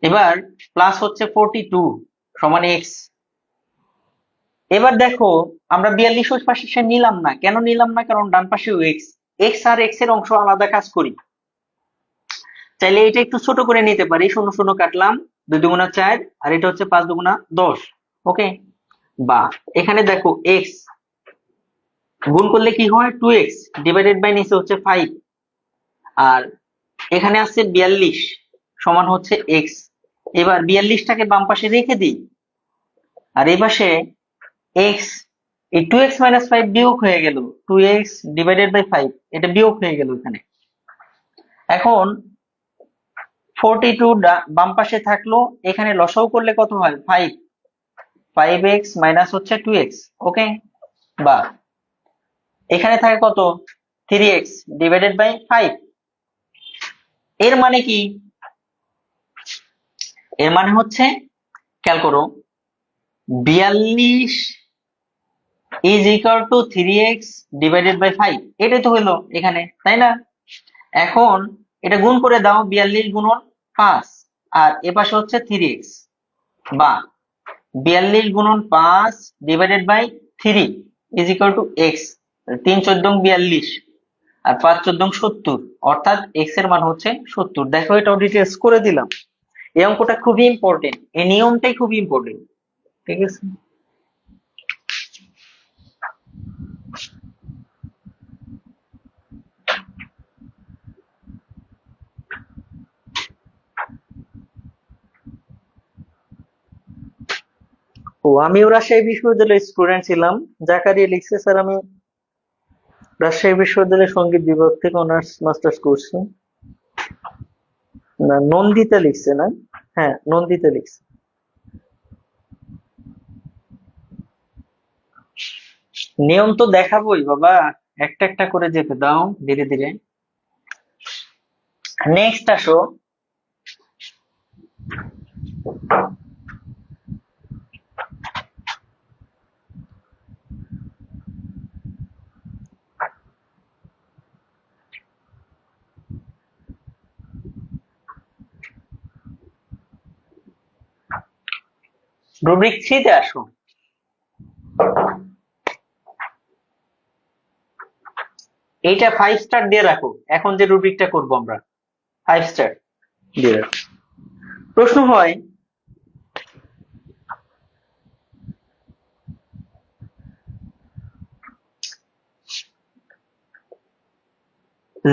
এবার প্লাস হচ্ছে 42 সমান এক্স। এবার দেখো আমরা 42 ওই পাশে নিলাম না, কেন নিলাম না, কারণ ডান পাশে এক্স, এক্স আর এক্স এর অংশ আলাদা কাজ করি, চাইলে এটা একটু ছোট করে নিতে পারি, শূন্য শূন্য কাটলাম, 2 দুগুণা 4, আর এটা হচ্ছে 5 দুগুণা 10। ওকে, বা এখানে দেখো এক্স গুণ করলে কি হয়, 2x ডিভাইডেড বাই নিচে হচ্ছে 5, আর এখানে আছে 42 সমান হচ্ছে এক্স। এবার 42টাকে বাম পাশে রেখে দিই, আর এই পাশে এক্স, এই 2x মাইনাস 5 বিয়োগ হয়ে গেল, 2x ডিভাইডেড বাই 5 এটা বিয়োগ হয়ে গেল এখানে। এখন 42 বাম পাশে থাকলো, এখানে লসাগু করলে কত হয়, 5, 5x মাইনাস হচ্ছে 2x। ওকে, বা এখানে থাকে কত, 3x ডিভাইডেড বাই 5। এর মানে কি, এর মানে হচ্ছে, খেয়াল করো, 42 is equal to 3x divided by 5, এটাই তো হলো এখানে, তাই না? এখন এটা গুণ করে দাও, 42 গুণন 5, আর এপাশে হচ্ছে 3x, বা 42 গুণন 5 divided by 3 is equal to x. 3 14 42, আর 5 14 70, অর্থাৎ এক্স এর মান হচ্ছে 70। দেখো এটাও ডিটেলস করে দিলাম। এই অঙ্কটা খুবই ইম্পর্টেন্ট, এই নিয়মটাই খুবই ইম্পর্টেন্ট, ঠিক আছে? ও, আমিও রাজশাহী বিশ্ববিদ্যালয়ের স্টুডেন্ট ছিলাম। জাকারিয়া লিখছে, স্যার আমি রাজশাহী বিশ্ববিদ্যালয়ের সঙ্গীত বিভাগ থেকে অনার্স মাস্টার্স করছি। না, নন্দিতা লিখছে না, হ্যাঁ নন্দিতা লিখছে। নিয়ম তো দেখাবোই বাবা, একটা একটা করে যেতে দাও ধীরে ধীরে। নেক্সট আসো, রুব্রিক 3 তে আসো। এইটা 5 স্টার দিয়ে রাখো, এখন যে রুব্রিকটা করবো আমরা 5 স্টার দিয়ে রাখো। প্রশ্ন হয়,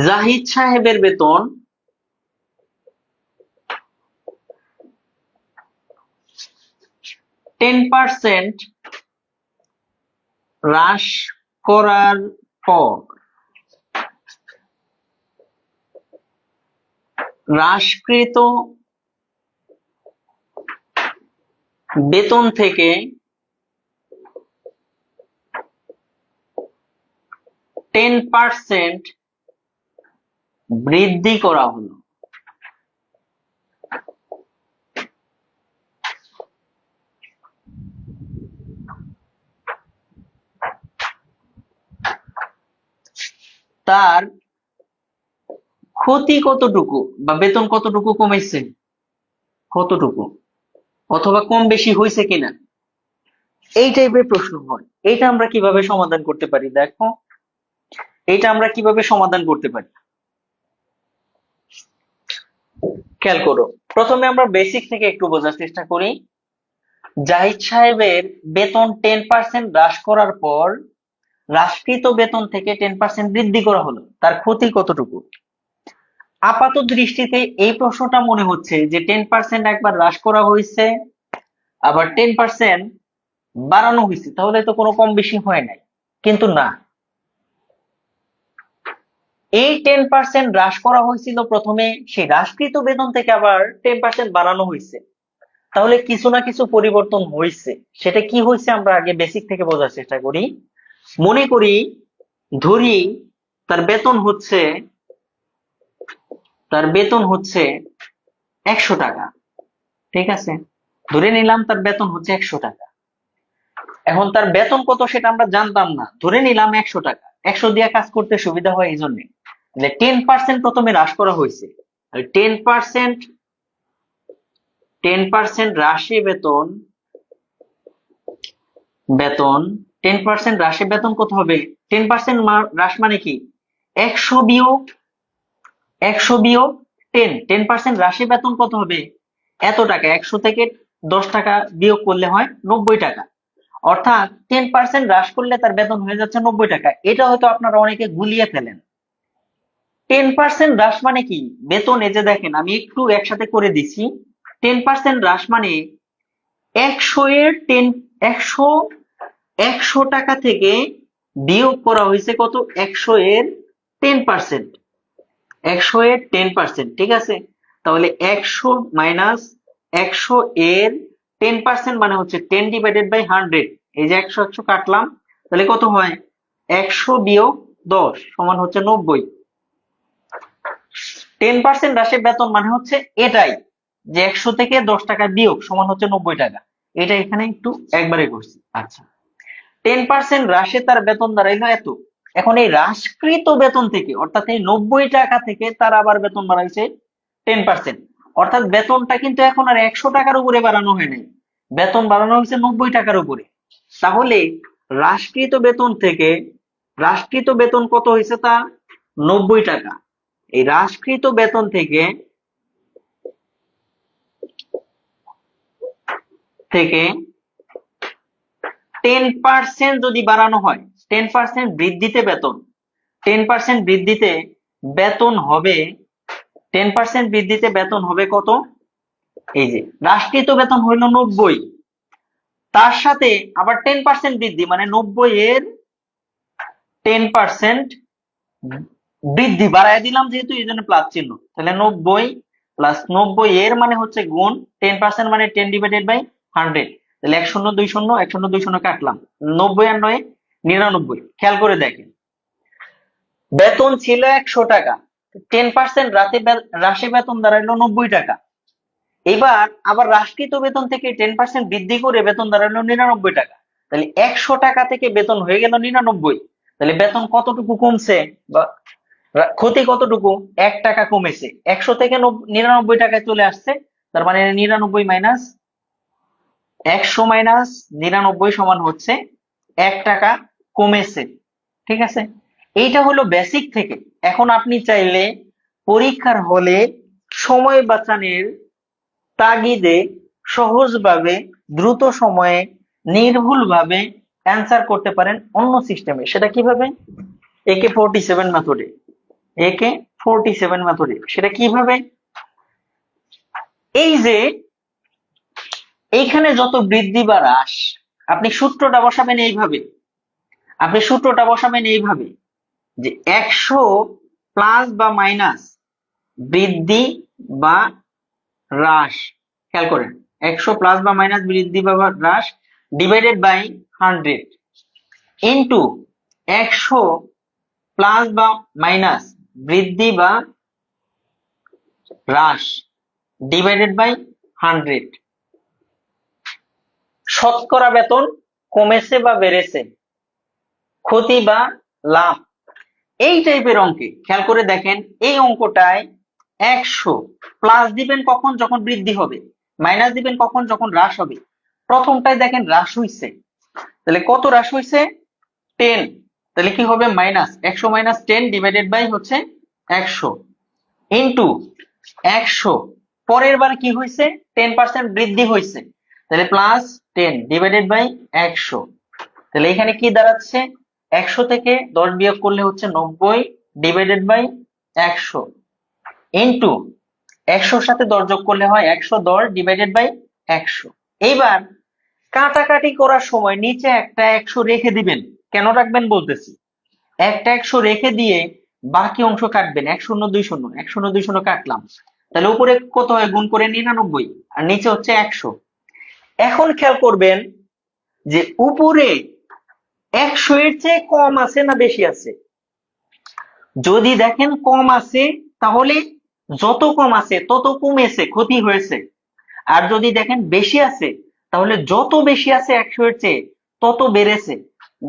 জাহিদ সাহেবের বেতন 10% হ্রাস করার পর হ্রাসকৃত বেতন থেকে 10% বৃদ্ধি করা হলো। তার ক্ষতি কতটুকু বা বেতন কতটুকু কমেছে, কতটুকু, অথবা কম বেশি হয়েছে কিনা, এই টাইপের প্রশ্ন হয়। এটা আমরা কিভাবে সমাধান করতে পারি? দেখো, এটা আমরা কিভাবে সমাধান করতে পারি, খেয়াল করো। প্রথমে আমরা বেসিক থেকে একটু বোঝার চেষ্টা করি। জাহিদ সাহেবের বেতন 10% হ্রাস করার পর হ্রাসকৃত বেতন থেকে 10% বৃদ্ধি করা হলো, তার ক্ষতি কতটুকু? আপাত দৃষ্টিতে এই প্রশ্নটা মনে হচ্ছে যে 10% একবার হ্রাস করা হয়েছে, আবার 10% বাড়ানো হয়েছে, তাহলে তো কোনো কম বেশি হয় নাই। কিন্তু না, এই 10% হ্রাস করা হয়েছিল প্রথমে, সেই হ্রাসকৃত বেতন থেকে আবার 10% বাড়ানো হয়েছে, তাহলে কিছু না কিছু পরিবর্তন হয়েছে। সেটা কি হয়েছে আমরা আগে বেসিক থেকে বোঝার চেষ্টা করি। মনে করি, ধরি তার বেতন হচ্ছে 100 টাকা, ঠিক আছে, ধরে নিলাম তার বেতন হচ্ছে 100 টাকা। এখন তার বেতন কত সেটা আমরা জানতাম না, ধরে নিলাম 100 টাকা। 100 দিয়ে কাজ করতে সুবিধা হয় এই জন্য 10% প্রথমে হ্রাস করা হয়েছে। 10% হ্রাসে বেতন 10% হ্রাসে বেতন কত হবে? 10% হ্রাস মানে কি? 100 বিয়োগ 10। 10% হ্রাসে বেতন কত হবে? এত টাকা। 100 থেকে 10 টাকা বিয়োগ করলে হয় 90 টাকা। অর্থাৎ 10% হ্রাস করলে তার বেতন হয়ে যাচ্ছে 90 টাকা। এটা হয়তো আপনারা অনেকে গুলিয়ে ফেলেন। 10% হ্রাস মানে কি? বেতন, এই যে দেখেন আমি একটু একসাথে করে দিছি। 10% হ্রাস মানে 100 টাকা থেকে বিয়োগ করা হয়েছে কত? 100 এর 10%। 100 এর 10%, ঠিক আছে। তাহলে 100 মাইনাস 100 এর 10% মানে হচ্ছে 10 ডিভাইডেড বাই 100। এই যে 100 কাটলাম, তাহলে কত হয়? 100 বিয়োগ 10 সমান হচ্ছে 90। 10% হ্রাসে বেতন মানে হচ্ছে এটাই, যে 100 থেকে 10 টাকা বিয়োগ সমান হচ্ছে 90 টাকা। এটা এখানে একটু একবারে করছি। আচ্ছা, 10% হ্রাসে তার বেতন দাঁড়াইলো এত। এখন এই হ্রাসকৃত বেতন থেকে, অর্থাৎ এই 90 টাকা থেকে তার আবার বেতন বাড়াইছে 10%। অর্থাৎ বেতনটা কিন্তু এখন আর 100 টাকার উপরে বাড়ানো হয় নাই, বেতন বাড়ানো হয়েছে 90 টাকার উপরে। তাহলে হ্রাসকৃত বেতন কত হয়েছে? তা 90 টাকা। এই হ্রাসকৃত বেতন থেকে 10% যদি বাড়ানো হয়, 10% বৃদ্ধিতে বেতন, 10% বৃদ্ধিতে বেতন হবে, 10% বৃদ্ধিতে বেতন হবে কত? এই যে হ্রাসকৃত বেতন হইল 90, তার সাথে আবার 10% বৃদ্ধি মানে 90 এর 10% বৃদ্ধি বাড়ায় দিলাম যেহেতু, এই জন্য প্লাস চিহ্ন। তাহলে 90 প্লাস 90 এর মানে হচ্ছে গুণ 10% মানে 10 ডিভাইডেড বাই 100। তাহলে 1 শূন্য 2 শূন্য 1 শূন্য 2 শূন্য কাটলাম, 90 আর 9 99। খেয়াল করে দেখেন, বেতন ছিল 100 টাকা, 10% হ্রাসে বেতন দাঁড়াইলো 90 টাকা। এবার আবার হ্রাসকৃত বেতন থেকে 10% বৃদ্ধি করে বেতন দাঁড়ালো 99 টাকা। তাহলে 100 টাকা থেকে বেতন হয়ে গেল 99। তাহলে বেতন কতটুকু কমছে বা ক্ষতি কতটুকু? 1 টাকা কমেছে। 100 থেকে 99 টাকায় চলে আসছে, তার মানে 99 মাইনাস 100 মাইনাস 99 সমান হচ্ছে 1 টাকা কমেছে, ঠিক আছে। এইটা হলো বেসিক থেকে। এখন আপনি চাইলে পরীক্ষার হলে সময় বাঁচানোর তাগিদে সহজভাবে, দ্রুত সময়ে, নির্ভুলভাবে অ্যান্সার করতে পারেন অন্য সিস্টেমে। সেটা কিভাবে? AK47 মেথডে। AK47 মেথডে সেটা কিভাবে? এই যে এইখানে যত বৃদ্ধি বা হ্রাস, আপনি সূত্রটা বসাবেন এইভাবে, যে 100 প্লাস বা মাইনাস বৃদ্ধি বা হ্রাস, খেয়াল করেন, 100 প্লাস বা মাইনাস বৃদ্ধি বা হ্রাস ডিভাইডেড বাই 100 ইন্টু 100 প্লাস বা মাইনাস বৃদ্ধি বা হ্রাস ডিভাইডেড বাই 100। শতকরা বেতন কমেছে বা বেড়েছে, ক্ষতি বা লাভ, এই টাইপের অঙ্কে খেয়াল করে দেখেন। এই অঙ্কটায় 100 প্লাস দিবেন কখন, যখন বৃদ্ধি হবে, মাইনাস দিবেন কখন, যখন হ্রাস হবে। প্রথমটায় দেখেন হ্রাস হইছে, তাহলে কত হ্রাস হইছে, 10, তাহলে কি হবে, মাইনাস 100 মাইনাস 10 ডিভাইডেড বাই হচ্ছে 100 ইন্টু 100, পরের বার কি হয়েছে, 10% বৃদ্ধি হয়েছে, তাহলে প্লাস 10 ডিভাইডেড বাই 100, তাহলে এখানে কি দাঁড়াচ্ছে, 100 থেকে 10 বিয়োগ করলে হচ্ছে 90 ডিভাইডেড বাই 100 ইন্টু 100 সাথে 10 যোগ করলে হয় 110 ডিভাইডেড বাই 100। এইবার কাটাকাটি করার সময় নিচে একটা 100 রেখে দিবেন। কেন রাখবেন বলতেছি, একটা 100 রেখে দিয়ে বাকি অংশ কাটবেন, 1 শূন্য 2 শূন্য, 1 শূন্য 2 শূন্য কাটলাম, তাহলে উপরে কত হয়, গুণ করে 99 আর নিচে হচ্ছে 100। এখন খেয়াল করবেন যে উপরে 100 এর চেয়ে কম আছে না বেশি আছে। যদি দেখেন কম আছে, তাহলে যত কম আছে তত কমেছে, ক্ষতি হয়েছে। আর যদি দেখেন বেশি আছে, তাহলে যত বেশি আছে 100 এর চেয়ে তত বেড়েছে।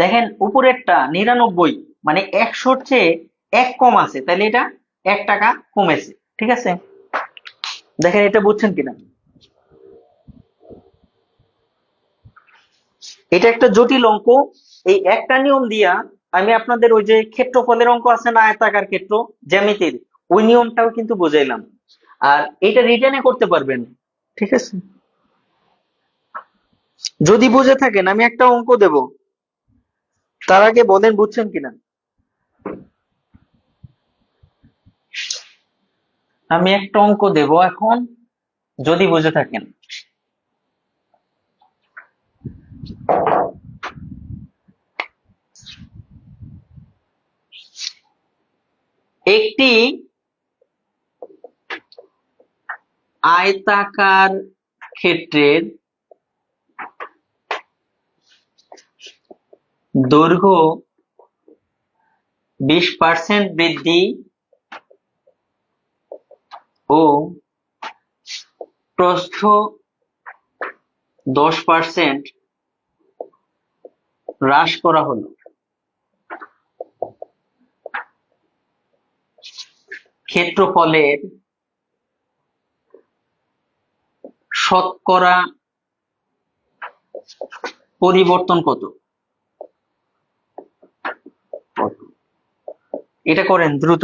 দেখেন উপরেরটা 99, মানে 100 এর চেয়ে 1 কম আছে, তাহলে এটা 1 টাকা কমেছে। ঠিক আছে, দেখেন এটা বুঝছেন কিনা। এটা একটা জটিল অঙ্ক। এই একটা নিয়ম দিয়া আমি আপনাদের ওই যে ক্ষেত্রফলের অঙ্ক আছে না, আয়তাকার ক্ষেত্র, জ্যামিতির, ওই নিয়মটাও কিন্তু বুঝাইলাম। আর এটা রিটার্নে করতে পারবেন। ঠিক আছে, যদি বুঝে থাকেন আমি একটা অঙ্ক দেব, তার আগে বলেন বুঝছেন কিনা। আমি একটা অঙ্ক দেব এখন, যদি বুঝে থাকেন। একটি আয়তাকার ক্ষেত্রের দৈর্ঘ্য 20% বৃদ্ধি ও প্রস্থ 10% হ্রাস করা হলো। ক্ষেত্রফলের শতকরা পরিবর্তন কত? এটা করেন দ্রুত।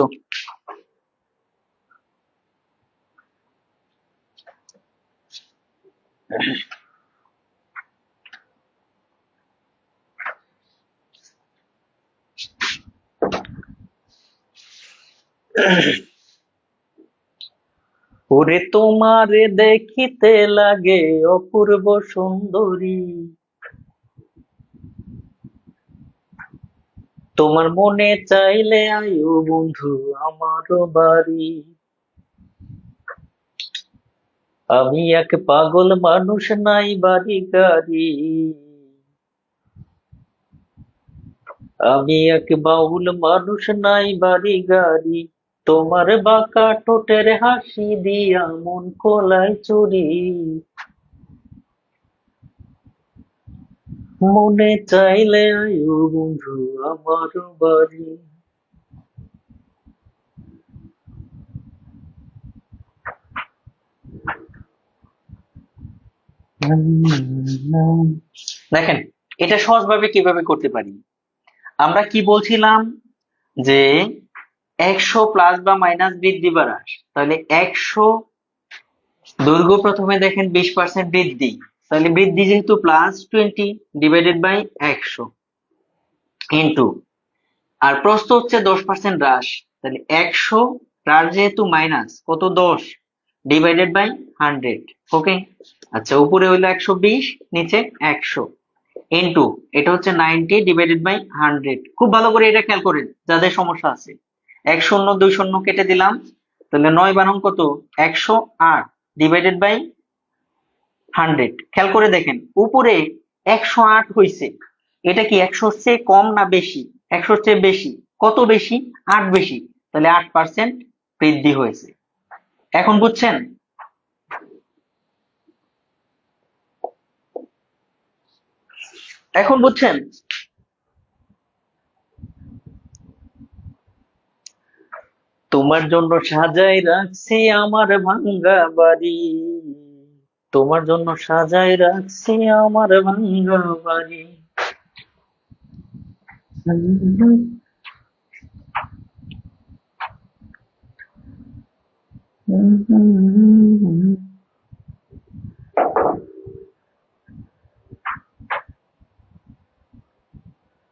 ওরে তোমারে দেখিতে লাগে অপূর্ব সুন্দরী, তোমার মনে চাইলে আয়ো বন্ধু আমারও বাড়ি। আমি এক পাগল মানুষ, নাই বাড়ি গাড়ি, আমি এক বাউল মানুষ, নাই বাড়ি গাড়ি, তোমার বাঁকা ঠোঁটের হাসি দিয়া মন কোলায় চুরি, মনে চাইলে আয়ো বন্ধু আমারও বাড়ি। দেখেন এটা সহজভাবে কিভাবে করতে পারি। আমরা কি বলছিলাম, যে 100 প্লাস বা মাইনাস বৃদ্ধি বা হ্রাস, তাহলে 100 দৈর্ঘ্য প্রথমে দেখেন 20% বৃদ্ধি, তাহলে বৃদ্ধি যেহেতু প্লাস 20 ডিভাইডেড বাই 100 ইন্টু, আর প্রস্থ হচ্ছে 10% হ্রাস, তাহলে 100 হ্রাস যেহেতু মাইনাস কত, 10, ডিভাইডেড বাই 100। ওকে, আচ্ছা উপরে হইলো 120, নিচে 100 ইনটু এটা হচ্ছে 90 ডিভাইডেড বাই 100। খুব ভালো করে এটা খেয়াল করেন যাদের সমস্যা আছে। 1 শূন্য 2 শূন্য কেটে দিলাম, তাহলে 9 বারং কত, 108 ডিভাইডেড বাই 100। খেয়াল করে দেখেন উপরে 108 হইছে, এটা কি 100-র চেয়ে কম না বেশি? 100-র চেয়ে বেশি। কত বেশি? 8 বেশি, তাহলে 8% বৃদ্ধি হয়েছে। এখন বুঝছেন? এখন বুঝছেন? তোমার জন্য সাজাই রাখছি আমার ভাঙ্গা বাড়ি, তোমার জন্য সাজাই রাখছি আমার ভাঙ্গা বাড়ি।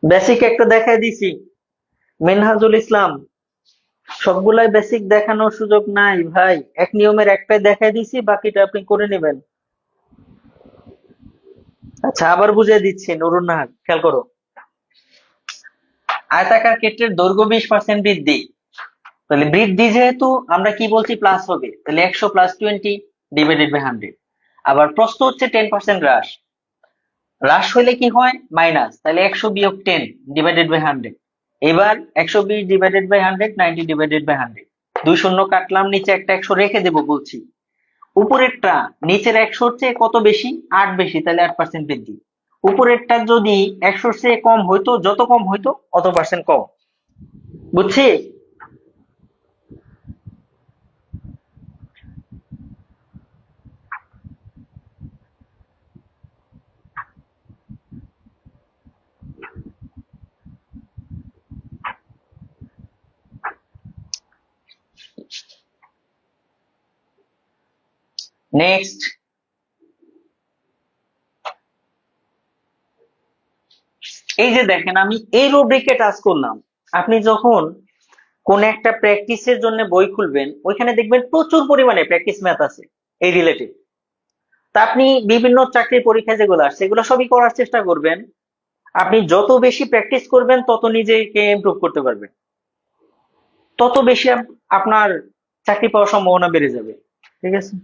বেসিক একটা দেখাই দিছি, মিনহাজুল ইসলাম। সবগুলাই বেসিক দেখানোর সুযোগ নাই ভাই, এক নিয়মের একটাই দেখাই দিছি, বাকিটা আপনি করে নেবেন। আচ্ছা আবার বুঝিয়ে দিচ্ছি, নুরুন নাহার খেয়াল করো। আয়তাকার ক্ষেত্রের দৈর্ঘ্য 20% বৃদ্ধি, তাহলে বৃদ্ধি যেহেতু আমরা কি বলছি প্লাস হবে, তাহলে 100 + 20 ডিভাইডেড বাই 100। আবার প্রস্থ হচ্ছে 10% হ্রাস, হ্রাস হইলে কি হয় মাইনাস, তাহলে 100 বিয়োগ 10 ডিভাইডেড বাই 100। এবার 120 ডিভাইডেড বাই 100, 90 ডিভাইডেড বাই 100। 2 শূন্য কাটলাম, নিচে একটা 100 রেখে দেবো বলছি। উপরেরটা নিচের 100-র চেয়ে কত বেশি? 8 বেশি, তাহলে 8% বৃদ্ধি। উপরেরটা যদি 100-র চেয়ে কম হইতো, যত কম হইতো অত পার্সেন্ট কম। বুঝছি? নেক্সট, এই যে দেখেন আমি এই রুব্রিকে টাচ করলাম। আপনি যখন কোন একটা প্র্যাকটিসের জন্য বই খুলবেন, ওইখানে দেখবেন প্রচুর পরিমাণে প্র্যাকটিস ম্যাথ আছে এই রিলেটেড। তা আপনি বিভিন্ন চাকরির পরীক্ষা যেগুলো আসছে এগুলো সবই করার চেষ্টা করবেন। আপনি যত বেশি প্র্যাকটিস করবেন তত নিজেকে ইমপ্রুভ করতে পারবেন, তত বেশি আপনার চাকরি পাওয়ার সম্ভাবনা বেড়ে যাবে। ঠিক আছে?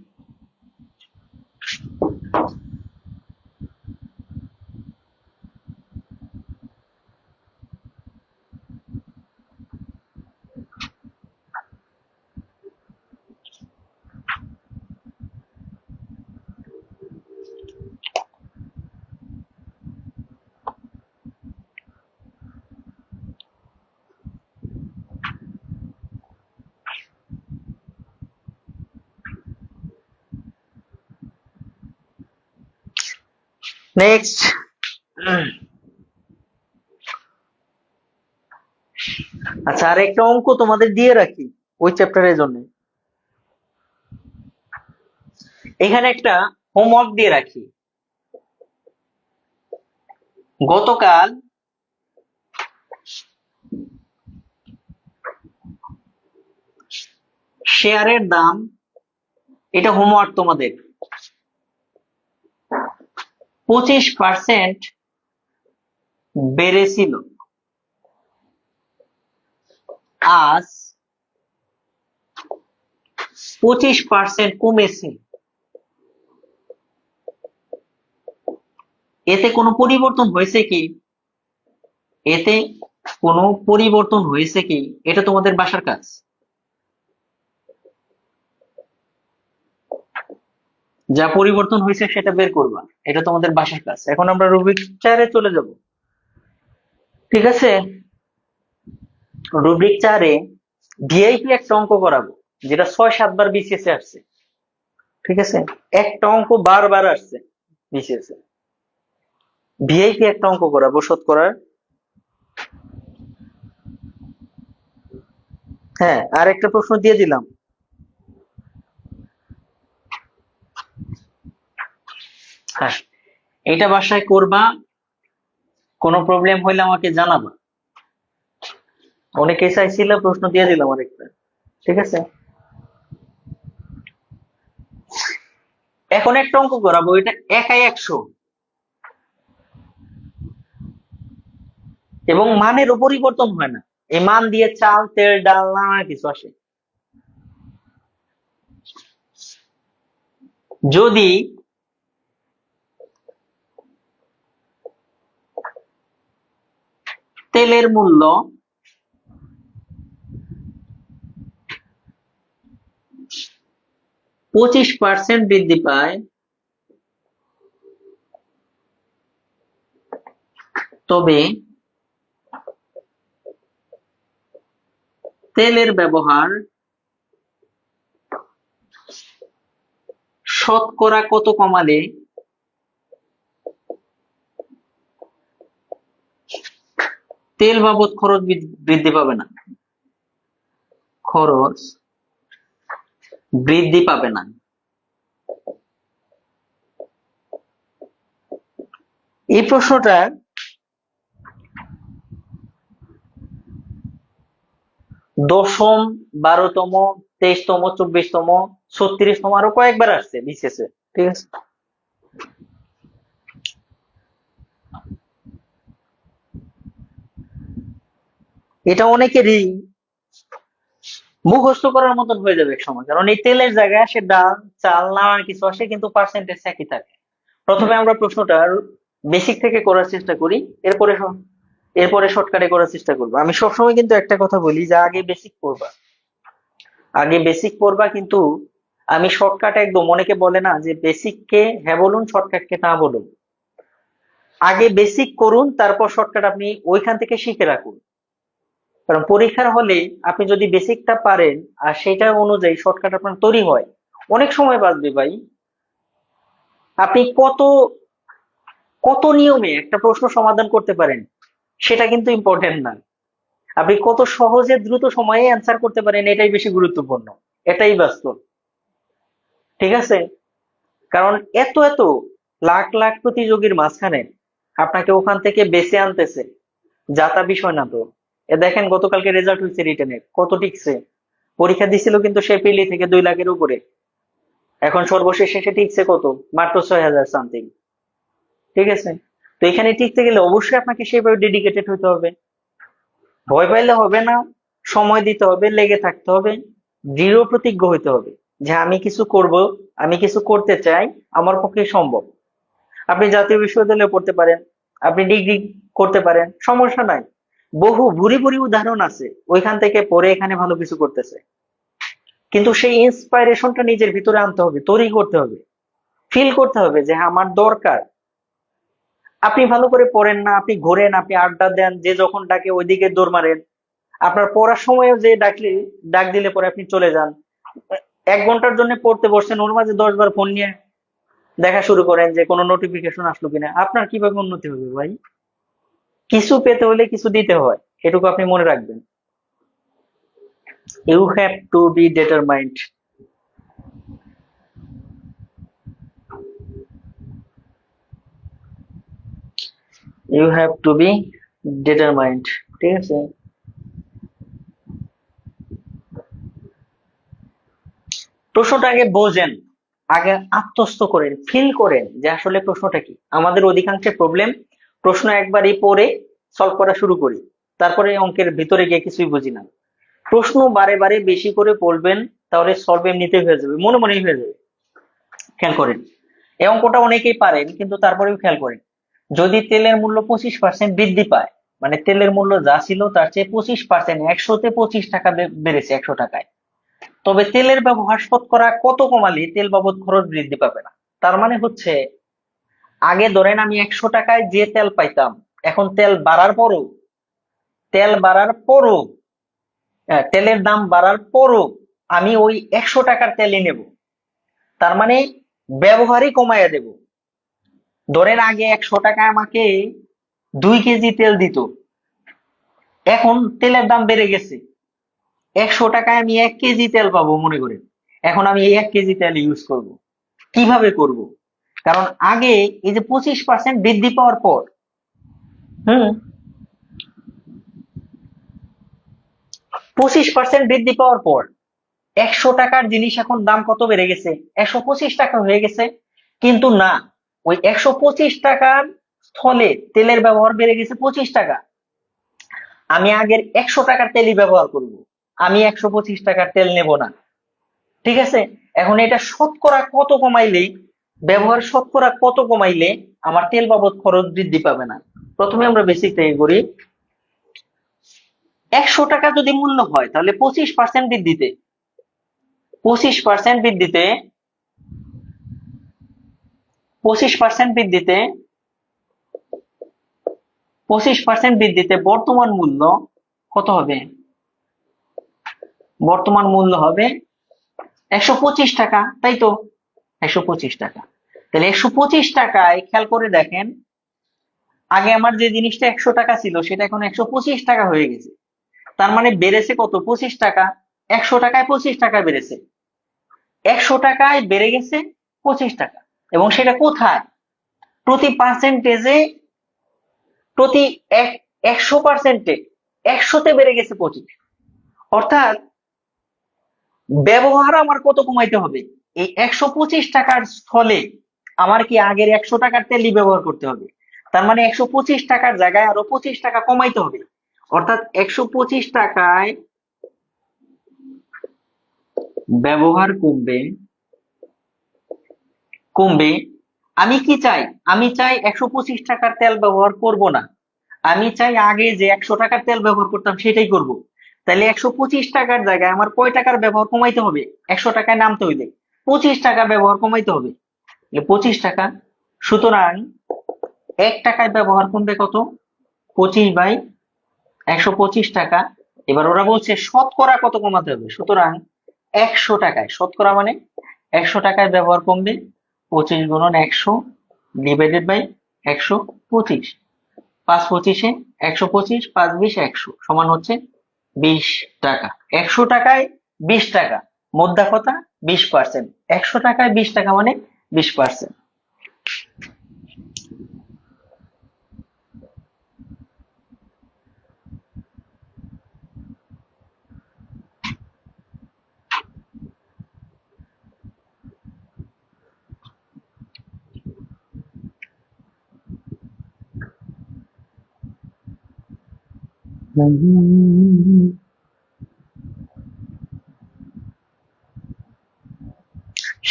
নেক্সট, আচ্ছা আর একটা অঙ্ক তোমাদের দিয়ে রাখি ওই চ্যাপ্টারের জন্য। এখানে একটা হোমওয়ার্ক দিয়ে রাখি। গতকাল শেয়ারের দাম, এটা হোমওয়ার্ক তোমাদের, 25% বেড়েছিল, আজ 25% কমেছে। এতে কোনো পরিবর্তন হয়েছে কি? এতে কোনো পরিবর্তন হয়েছে কি? এটা তোমাদের বাসার কাজ। যা পরিবর্তন হয়েছে সেটা বের করবা, এটা তোমাদের বাসার কাজ। এখন আমরা রুবিক 4-এ চলে যাব। ঠিক আছে? রুব্রিক 4-এ ভিআইপি একটা অঙ্ক করাবো, যেটা 6-7 বার বিসিএস এ আসছে। ঠিক আছে? একটা অঙ্ক বারবার আসছে বিসিএস এ। ভিআইপি একটা অঙ্ক করাবো শতকরার। হ্যাঁ, আর একটা প্রশ্ন দিয়ে দিলাম। হ্যাঁ, এটা বাসায় করবা, কোনো প্রবলেম হইলে আমাকে জানাবা। অনেকে চাইছিল, প্রশ্ন দিয়ে দিলাম আরেকটা। ঠিক আছে? এখন একটা অঙ্ক করাবো, এটা একাই 100 এবং মানেরও পরিবর্তন হয় না। এই মান দিয়ে চাল, তেল, ডাল নানা কিছু আসে। যদি তেলের মূল্য 25% বৃদ্ধি পায়, তবে তেলের ব্যবহার শতকরা কত কমালে তেল বাবদ খরচ বৃদ্ধি পাবে না? খরচ বৃদ্ধি পাবে না। এই প্রশ্নটা 10ম, 12তম, 23তম, 24তম, 36তম আরো কয়েকবার আসছে বিসিএস এ। ঠিক আছে, এটা অনেকেরই মুখস্থ করার মতন হয়ে যাবে এক সময়, কারণ এই তেলের জায়গায় আসে ডাল, চাল, নানান কিছু আসে, কিন্তু পার্সেন্টেজ একই থাকে। প্রথমে আমরা প্রশ্নটা বেসিক থেকে করার চেষ্টা করি, এরপরে এরপরে শর্টকাটে করার চেষ্টা করবো। আমি সবসময় কিন্তু একটা কথা বলি যে আগে বেসিক পড়বা, আগে বেসিক পড়বা, কিন্তু আমি শর্টকাট একদম, অনেকে বলে না যে বেসিক কে হ্যাঁ বলুন, শর্টকাট কে না বলুন। আগে বেসিক করুন, তারপর শর্টকাট আপনি ওইখান থেকে শিখে রাখুন। কারণ পরীক্ষার হলে আপনি যদি বেসিকটা পারেন আর সেটা অনুযায়ী শর্টকাট আপনার তৈরি হয়, অনেক সময় বাঁচবে ভাই। আপনি কত কত নিয়মে একটা প্রশ্ন সমাধান করতে পারেন সেটা কিন্তু ইম্পর্টেন্ট না, আপনি কত সহজে দ্রুত সময়ে অ্যান্সার করতে পারেন এটাই বেশি গুরুত্বপূর্ণ, এটাই বাস্তব। ঠিক আছে, কারণ এত এত লাখ লাখ প্রতিযোগীর মাঝখানে আপনাকে ওখান থেকে বেছে আনতেছে, যাতা বিষয় না তো। এ দেখেন গতকালকে রেজাল্ট হয়েছে রিটেনের, কত টিকছে। পরীক্ষা দিছিল কিন্তু সে পিলি থেকে 2 লাখের উপরে, এখন সর্বশেষ শেষে টিকছে কত, মাত্র 6,000 সামথিং। ঠিক আছে, তো এখানে টিকতে গেলে অবশ্যই আপনাকে সেভাবে ডেডিকেটেড হতে হবে, ভয় পাইলে হবে না, সময় দিতে হবে, লেগে থাকতে হবে, দৃঢ় প্রতিজ্ঞ হইতে হবে যে আমি কিছু করব, আমি কিছু করতে চাই, আমার পক্ষে সম্ভব। আপনি জাতীয় বিশ্ববিদ্যালয়ে পড়তে পারেন, আপনি ডিগ্রি করতে পারেন, সমস্যা নাই। বহু ভুরি ভুরি উদাহরণ আছে ওইখান থেকে পড়ে এখানে ভালো কিছু করতেছে, কিন্তু সেই ইন্সপাইরেশনটা নিজের ভিতরে আনতে হবে, তৈরি করতে হবে, ফিল করতে হবে যে হ্যাঁ, আমার দরকার। আপনি ভালো করে পড়েন না, আপনি ঘোরেন, আপনি আড্ডা দেন, যে যখন ডাকে ওইদিকে দৌড় মারেন, আপনার পড়ার সময়ও যে ডাকলে, ডাক দিলে পরে আপনি চলে যান। 1 ঘন্টার জন্য পড়তে বসছেন, ওর মাঝে 10 বার ফোন নিয়ে দেখা শুরু করেন যে কোনো নোটিফিকেশন আসলো কিনা, আপনার কিভাবে উন্নতি হবে ভাই? কিছু পেতে হলে কিছু দিতে হয়, এটুকু আপনি মনে রাখবেন। You have to be determined. You have to be determined. ঠিক আছে, প্রশ্নটা আগে বোঝেন, আগে আত্মস্থ করেন, ফিল করেন যে আসলে প্রশ্নটা কি। আমাদের অধিকাংশের প্রবলেম, প্রশ্ন একবারই পড়ে সলভ করা শুরু করি, তারপরে অঙ্কের ভিতরে গিয়ে কিছুই বুঝি না। প্রশ্ন বারে বারে বেশি করে পড়বেন, তাহলে সলভ এমনিতেই হয়ে যাবে, মনে মনেই হয়ে যাবে। খেয়াল করেন, এই অঙ্কটা অনেকেই পারেন, কিন্তু তারপরেও খেয়াল করেন, যদি তেলের মূল্য 25% বৃদ্ধি পায়, মানে তেলের মূল্য যা ছিল তার চেয়ে 25%, 100-তে 25 টাকা বেড়েছে, 100 টাকায়, তবে তেলের ব্যবহার শতকরা কত কমালে তেল বাবদ খরচ বৃদ্ধি পাবে না? তার মানে হচ্ছে, আগে ধরেন আমি 100 টাকায় যে তেল পাইতাম, এখন তেল বাড়ার পরও, তেলের দাম বাড়ার পরও আমি ওই 100 টাকার তেলই নেব। তার মানে ব্যবহারই কমাইয়া দেব। ধরেন আগে 100 টাকায় আমাকে 2 কেজি তেল দিত, এখন তেলের দাম বেড়ে গেছে, 100 টাকায় আমি 1 কেজি তেল পাবো মনে করেন, এখন আমি এই 1 কেজি তেল ইউজ করব। কিভাবে করব? কারণ আগে এই যে 25% বৃদ্ধি পাওয়ার পর, হুম 25% বৃদ্ধি পাওয়ার পর 100 টাকার জিনিস এখন দাম কত বেড়ে গেছে, 125 টাকা হয়ে গেছে। কিন্তু না, ওই 125 টাকার স্থলে তেলের ব্যবহার বেড়ে গেছে 25 টাকা। আমি আগের 100 টাকার তেলই ব্যবহার করব, আমি 125 টাকার তেল নেব না। ঠিক আছে, এখন এটা শতকরা কত কমাইলে, ব্যবহার শতকরা কত কমাইলে আমার তেল বাবদ খরচ বৃদ্ধি পাবে না? প্রথমে আমরা বেসিক থেকে করি। 100 টাকা যদি মূল্য হয় তাহলে 25% বৃদ্ধিতে, 25% বৃদ্ধিতে, 25% বৃদ্ধিতে, 25% বৃদ্ধিতে বর্তমান মূল্য কত হবে? বর্তমান মূল্য হবে 125 টাকা, তাই তো? 125 টাকা। তাহলে 125 টাকায় খেয়াল করে দেখেন, আগে আমার যে জিনিসটা 100 টাকা ছিল সেটা এখন 125 টাকা হয়ে গেছে। তার মানে বেড়েছে কত? 25 টাকা। 100 টাকায় 25 টাকা বেড়েছে, 100 টাকায় বেড়ে গেছে 25 টাকা। এবং সেটা কোথায়? প্রতি পার্সেন্টেজে, প্রতি 100%-এ, 100-তে বেড়ে গেছে 25। অর্থাৎ ব্যবহার আমার কত কমাইতে হবে? এই 125 টাকার স্থলে আমার কি আগের 100 টাকার তেলই ব্যবহার করতে হবে? তার মানে 125 টাকার জায়গায় আরো 25 টাকা কমাইতে হবে। অর্থাৎ 125 টাকায় ব্যবহার কমবে, কমবে। আমি কি চাই? আমি চাই 125 টাকার তেল ব্যবহার করব না, আমি চাই আগে যে 100 টাকার তেল ব্যবহার করতাম সেটাই করব। তাহলে 125 টাকার জায়গায় আমার কয় টাকার ব্যবহার কমাইতে হবে? 100 টাকায় নামতে হইলে 25 টাকা ব্যবহার কমাইতে হবে। 25 টাকা। সুতরাং 1 টাকায় ব্যবহার কমবে কত? 25/125 টাকা। এবার ওরা বলছে শতকরা কত কমাতে হবে, সুতরাং 100 টাকায়, শতকরা মানে 100 টাকায় ব্যবহার কমবে 25 × 100 /125। 5×25 125, 5×20 100 সমান হচ্ছে 20 টাকা। 100 টাকায় 20 টাকা, মোদ্দা কথা 20%। 100 টাকায় 20 টাকা মানে 20%।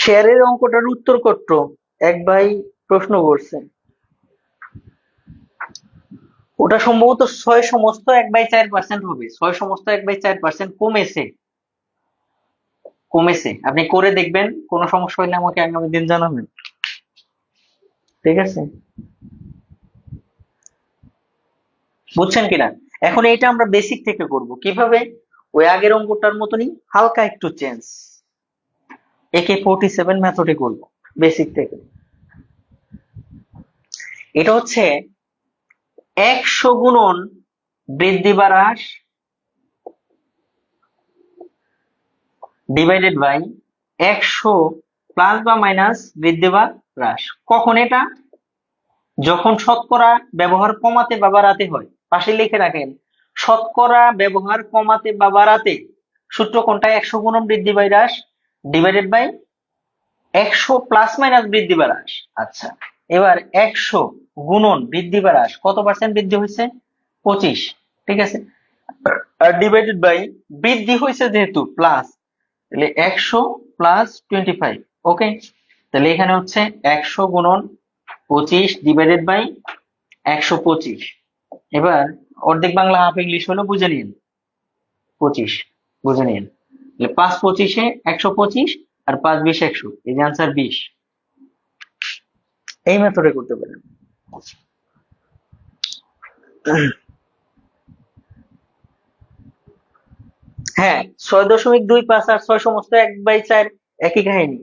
শেয়ারের অঙ্কটার উত্তর কত? এক ভাই প্রশ্ন করছে। ওটা সম্ভবত 6 সমস্ত 1/4% হবে। 6 সমস্ত 1/4% কমেছে, কমেছে। আপনি করে দেখবেন, কোনো সমস্যা হলে আমাকে আগামী দিন জানাবেন। ঠিক আছে, বুঝছেন কিনা? এখন এইটা আমরা বেসিক থেকে করব। কিভাবে? ওই আগের অঙ্কটার মতনই, হালকা একটু চেঞ্জ। AK47 মেথডে করব বেসিক থেকে। এটা হচ্ছে 100 গুণন বৃদ্ধি বা হ্রাস ডিভাইডেড বাই 100 প্লাস বা মাইনাস বৃদ্ধি বা হ্রাস। কখন এটা? যখন শতকরা ব্যবহার কমাতে বা বাড়াতে হয়। পাশে লিখে রাখেন, শতকরা ব্যবহার কমাতে বা বাড়াতে সূত্র কোনটা? 100 গুণন বৃদ্ধি বা হ্রাস ডিভাইডেড বাই 100 প্লাস মাইনাস বৃদ্ধি বা হ্রাস। আচ্ছা, এবার 100 গুণন বৃদ্ধি বা হ্রাস কত পার্সেন্ট বৃদ্ধি হয়েছে? 25। ঠিক আছে, আর ডিভাইডেড বাই বৃদ্ধি হয়েছে যেহেতু প্লাস, তাহলে 100 প্লাস 25। ওকে, তাহলে এখানে হচ্ছে 100 গুণন 25 ডিভাইডেড বাই 125। এবার অর্ধেক বাংলা হাফ ইংলিশ হলো, বুঝে নিন। 25 বুঝে নিন। 5×25 125, আর 5×20 100, এই যে আনসার 20। এই মেথডে করতে পারেন। হ্যাঁ, 6.25 আর 6 সমস্ত 1/4 একই কাহিনী।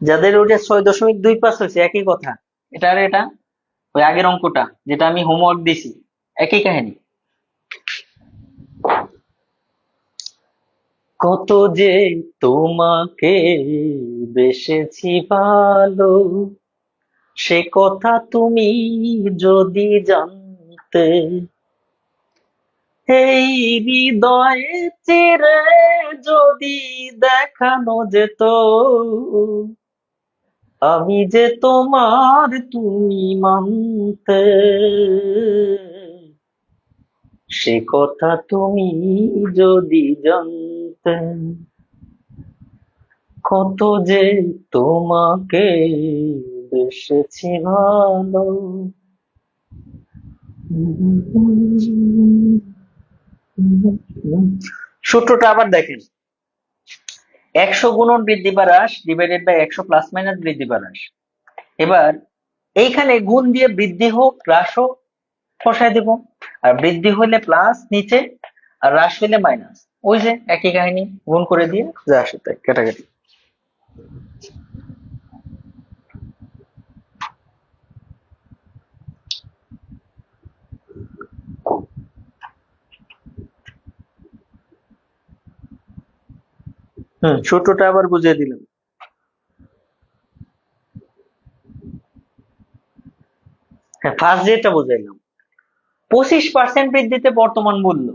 যাদের ওটা 6.25 হয়েছে একই কথা। এটা আর এটা ওই আগের অঙ্কটা যেটা আমি হোমওয়ার্ক দিছি, একই কাহিনী। কত যে তোমাকে বেসেছি ভালো, সে কথা তুমি যদি জানতে, এই হৃদয়ে চিরে যদি দেখানো যেত, আমি যে তোমার, তুমি মানতে, সে কথা তুমি যদি জানতে, কত যে তোমাকে বেসেছি ভালো। সূত্রটা আবার দেখেন, 100 গুণন বৃদ্ধি বা হ্রাস ডিভাইডেড বাই 100 প্লাস মাইনাস বৃদ্ধি বা হ্রাস। এবার এইখানে গুণ দিয়ে বৃদ্ধি হোক হ্রাস হোক বসায় দেব, আর বৃদ্ধি হলে প্লাস নিচে আর হ্রাস হলে মাইনাস। ওই যে একই কাহিনী, গুণ করে দিয়ে যা আসে তাই কাটাকাটি। সূত্রটা আবার বুঝিয়ে দিলাম। হ্যাঁ, ফার্স্ট যেটা বুঝাইলাম, 25% বৃদ্ধিতে বর্তমান মূল্য,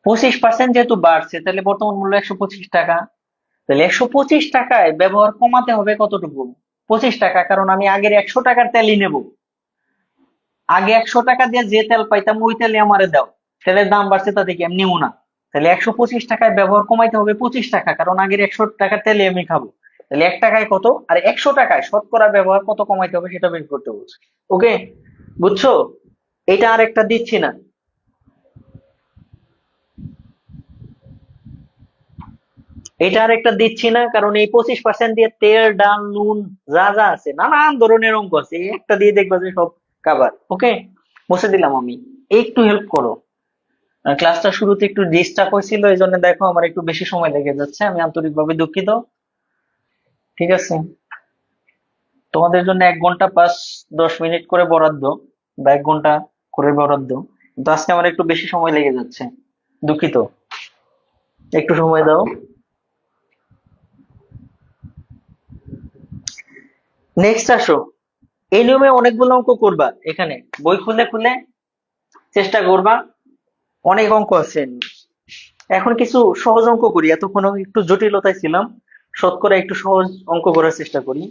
25% যেহেতু বাড়ছে তাহলে বর্তমান মূল্য 125 টাকা। তাহলে 125 টাকায় ব্যবহার কমাতে হবে কতটুকু? 25 টাকা, কারণ আমি আগের 100 টাকার তেলই নেব। আগে 100 টাকা দিয়ে যে তেল পাইতাম ওই তেলে আমারে দাও, তেলের দাম বাড়ছে তাতে কি আমি নিবো না? তাহলে 125 টাকায় ব্যবহার কমাইতে হবে 25 টাকা, কারণ আগের 100 টাকার তেলে আমি খাবো। তাহলে 1 টাকায় কত আর 100 টাকায় শতকরা ব্যবহার কত কমাইতে হবে সেটা বের করতে বলছে। ওকে, বুঝছো? এটা আর একটা দিচ্ছি না, এটা আর একটা দিচ্ছি না, কারণ এই 25% দিয়ে তেল ডাল নুন যা যা আছে নানান ধরনের অঙ্ক আছে, এই একটা দিয়ে দেখবা যে সব কাবার। ওকে, মুছে দিলাম আমি। একটু হেল্প করো, ক্লাসটা শুরুতে একটু ডিস্টার্ব হয়েছিল, এই জন্য দেখো আমার একটু বেশি সময় লেগে যাচ্ছে, আমি আন্তরিকভাবে দুঃখিত। ঠিক আছে, তোমাদের জন্য 1 ঘন্টা 5-10 মিনিট করে বরাদ্দ, বা 1 ঘন্টা করে বরাদ্দ, কিন্তু আজকে আমার একটু বেশি সময় লেগে যাচ্ছে, দুঃখিত। একটু সময় দাও। নেক্সট আসো, এই নিয়মে অনেকগুলো অঙ্ক করবা, এখানে বই খুলে খুলে চেষ্টা করবা, অনেক অঙ্ক আছে। এখন কিছু সহজ অঙ্ক করি, এতক্ষণ একটু জটিলতায় ছিলাম, শতকরা একটু সহজ অঙ্ক করার চেষ্টা করি।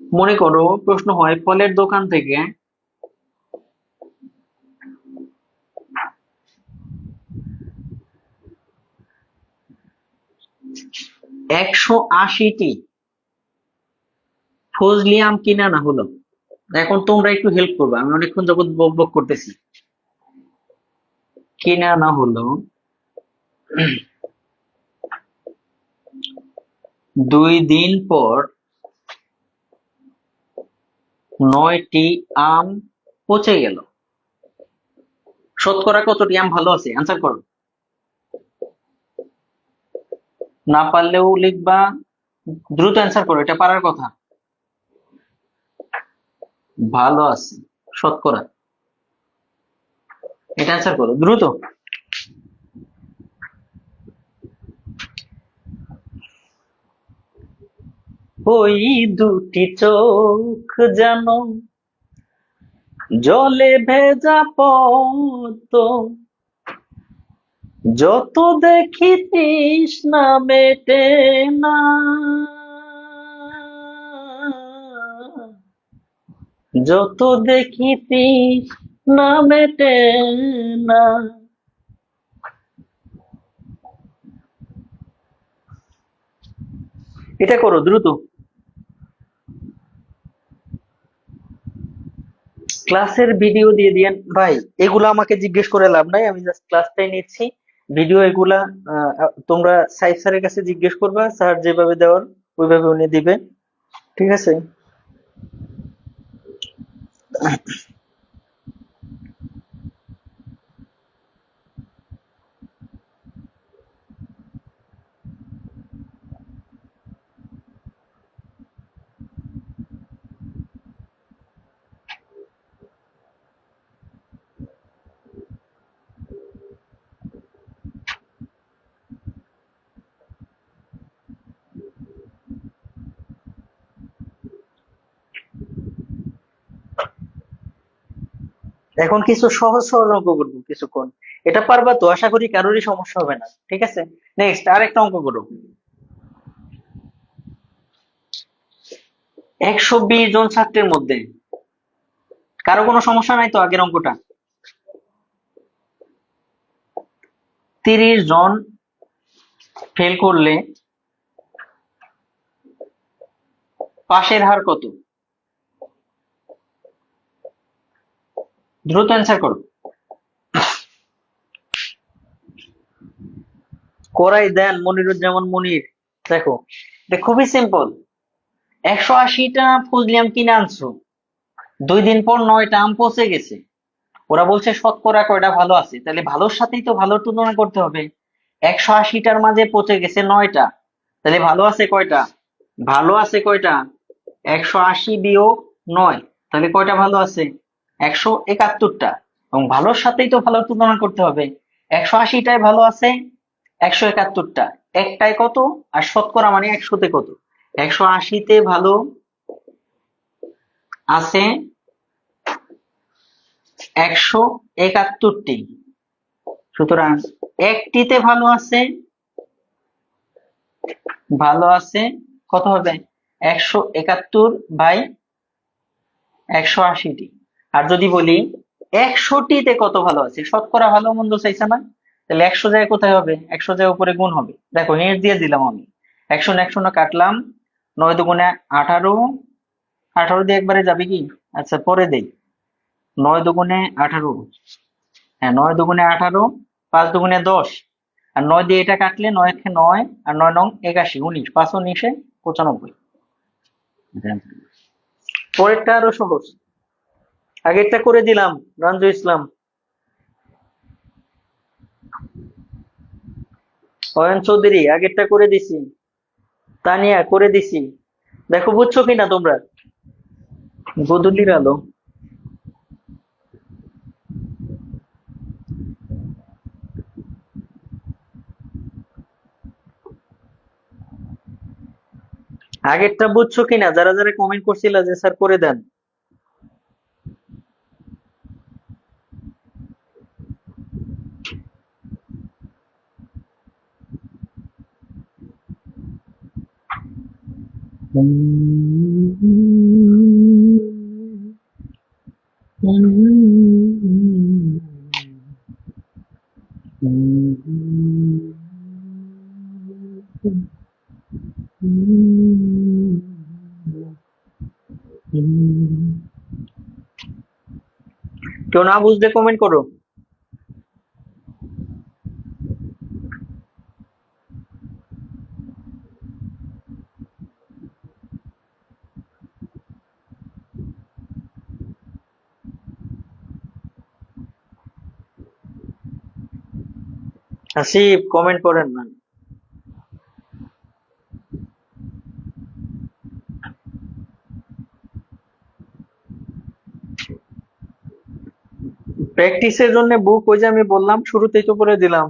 মনে করো প্রশ্ন হয়, ফলের দোকান থেকে 180টি ফজলি আম কিনে আনা হলো। এখন তোমরা একটু হেল্প করবে, আমি অনেকক্ষণ যাবত বক বক করতেছি। কিনে আনা হলো 2 দিন পর 9টি আম পচে গেল, শতকরা কতটি আম ভালো আছে? অ্যান্সার করো, না পারলেও লিখবা, দ্রুত অ্যান্সার করো, এটা পারার কথা। ভালো আছে শতকরা, এটা অ্যান্সার করো দ্রুত। ওই দুটি চোখ যেন জলে ভেজা পদ্ম, যত দেখি তৃষ্ণা মেটে না, যত দেখি তৃষ্ণা মেটে না। এটা করো দ্রুত। ক্লাসের ভিডিও দিয়ে দিয়েন ভাই, এগুলা আমাকে জিজ্ঞেস করে লাভ নাই, আমি জাস্ট ক্লাসটাই নিচ্ছি। ভিডিও এগুলা তোমরা সাইফ স্যারের কাছে জিজ্ঞেস করবা, স্যার যেভাবে দেওয়ার ওইভাবে উনি দিবে। ঠিক আছে, এখন কিছু সহজ সহজ অঙ্ক করবো কিছুক্ষণ, এটা পারবা তো? আশা করি কারোরই সমস্যা হবে না। ঠিক আছে, নেক্সট আরেকটা অঙ্ক করো। 120 জন ছাত্রের মধ্যে কারো কোনো সমস্যা নাই তো? আগের অঙ্কটা 30 জন ফেল করলে পাশের হার কত? দ্রুত অ্যান্সার করো। করাই দেন মনিরুজ্জামান মনির। দেখো, এটা খুবই সিম্পল। 180টা ফজলি আম কিনে আনছো, 2 দিন পর 9টা আম পচে গেছে। ওরা বলছে শতকরা কয়টা ভালো আছে, তাহলে ভালোর সাথেই তো ভালোর তুলনা করতে হবে। 180টার মাঝে পচে গেছে 9টা, তাহলে ভালো আছে কয়টা? ভালো আছে কয়টা? 180 বিয়োগ 9, তাহলে কয়টা ভালো আছে? 171টা। এবং ভালোর সাথেই তো ভালোর তুলনা করতে হবে। 180টায় ভালো আছে 171টা, একটায় কত? আর শতকরা মানে 100তে কত? 180তে ভালো আছে 171টি, সুতরাং একটিতে ভালো আছে কত হবে? 171 বাই 180টি। আর যদি বলি 100টিতে কত ভালো আছে, শতকরা ভালো মন্দ চাইছে না, তাহলে 100 জায়গায় কোথায় হবে? 100 জায়গায় উপরে গুণ হবে। দেখো হিন্ট দিয়ে দিলাম আমি। 100 100 কাটলাম, 9 দুগুণে 18, 18 দিয়ে একবারে যাবে কি? আচ্ছা পরে দেই। 9 দুগুণে 18, হ্যাঁ 9 দুগুণে 18, 5 দুগুণে 10, আর 9 দিয়ে এটা কাটলে 9 একে 9, আর 9 নং 81, 19, 5 19 95। পরেরটা আরো সহজ, আগেরটা করে দিলাম। রঞ্জু ইসলাম, অয়ন চৌধুরী আগেরটা করে দিছি, তানিয়া করে দিছি। দেখো বুঝছো কিনা তোমরা? গোধূলির আলো। আগেরটা বুঝছো কিনা? যারা যারা কমেন্ট করছিল যে স্যার করে দেন। কেউ না বুঝলে কমেন্ট করো। আসিফ কমেন্ট করেন না। প্র্যাকটিসের জন্য বুক ওই যে আমি বললাম শুরুতেই তো করে দিলাম।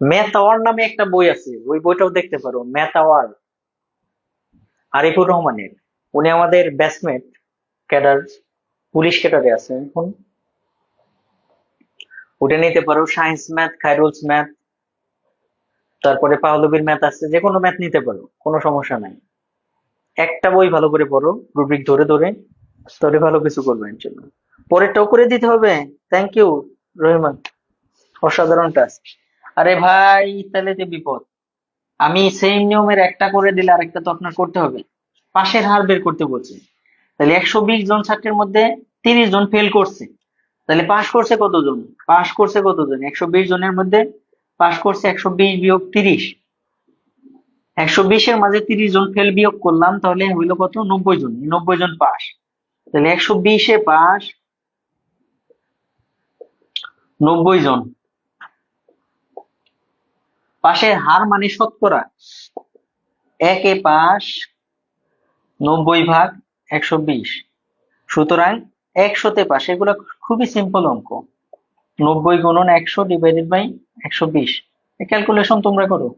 ম্যাথ আওয়ার নামে একটা বই আছে, ওই বইটাও দেখতে পারো, ম্যাথ আওয়ার, আরিফুর রহমানের। উনি আমাদের ব্যাচমেট, ক্যাডার, পুলিশ ক্যাডারে আছে এখন। ওটা নিতে পারো। সায়েন্স ম্যাথ, খায়রুলস ম্যাথ, তারপরে পাহলবির ম্যাথ আছে, যে কোনো ম্যাথ নিতে পারো, কোনো সমস্যা নাই। একটা বই ভালো করে পড়ো, রুব্রিক ধরে ধরে, তাহলে ভালো কিছু করবে ইনশাল্লাহ। পরেরটাও করে দিতে হবে। থ্যাংক ইউ রহিমান, অসাধারণ টাস্ক। আরে ভাই তাহলে যে বিপদ। আমি সেম নিয়মের একটা করে দিলে আরেকটা তো আপনার করতে হবে। পাশের হার বের করতে বলছে, তাহলে 120 জন ছাত্রের মধ্যে 30 জন ফেল করছে, তাহলে পাশ করছে কতজন? পাশ করছে কতজন? 120 জনের মধ্যে পাশ করছে 120 বিয়োগ 30। 120-এর মাঝে 30 জন ফেল বিয়োগ করলাম, তাহলে হইলো কত? 90 জন। 90 জন পাস, তাহলে 120-এ পাস 90 জন। পাশের হার মানে শতকরা, একে পাস 90 ভাগ 120, সুতরাং 100তে পাস। এগুলো খুবই সিম্পল অঙ্ক। 90 গুণন 100 ডিভাইডেড বাই 120, ক্যালকুলেশন তোমরা করো।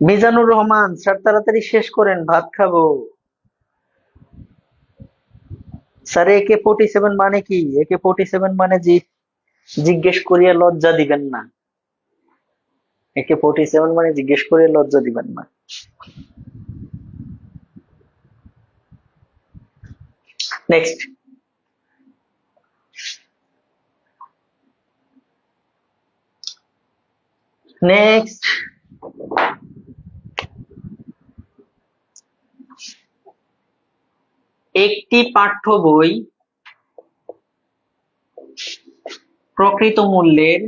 মিজানুর রহমান স্যার, তাড়াতাড়ি শেষ করেন, ভাত খাবো। স্যার AK-47 মানে কি? AK-47 মানে জিজ্ঞেস করিয়া লজ্জা দিবেন না। AK-47 মানে জিজ্ঞেস করিয়া লজ্জা দিবেন না। নেক্সট। নেক্সট। একটি পাঠ্য বই প্রকৃত মূল্যের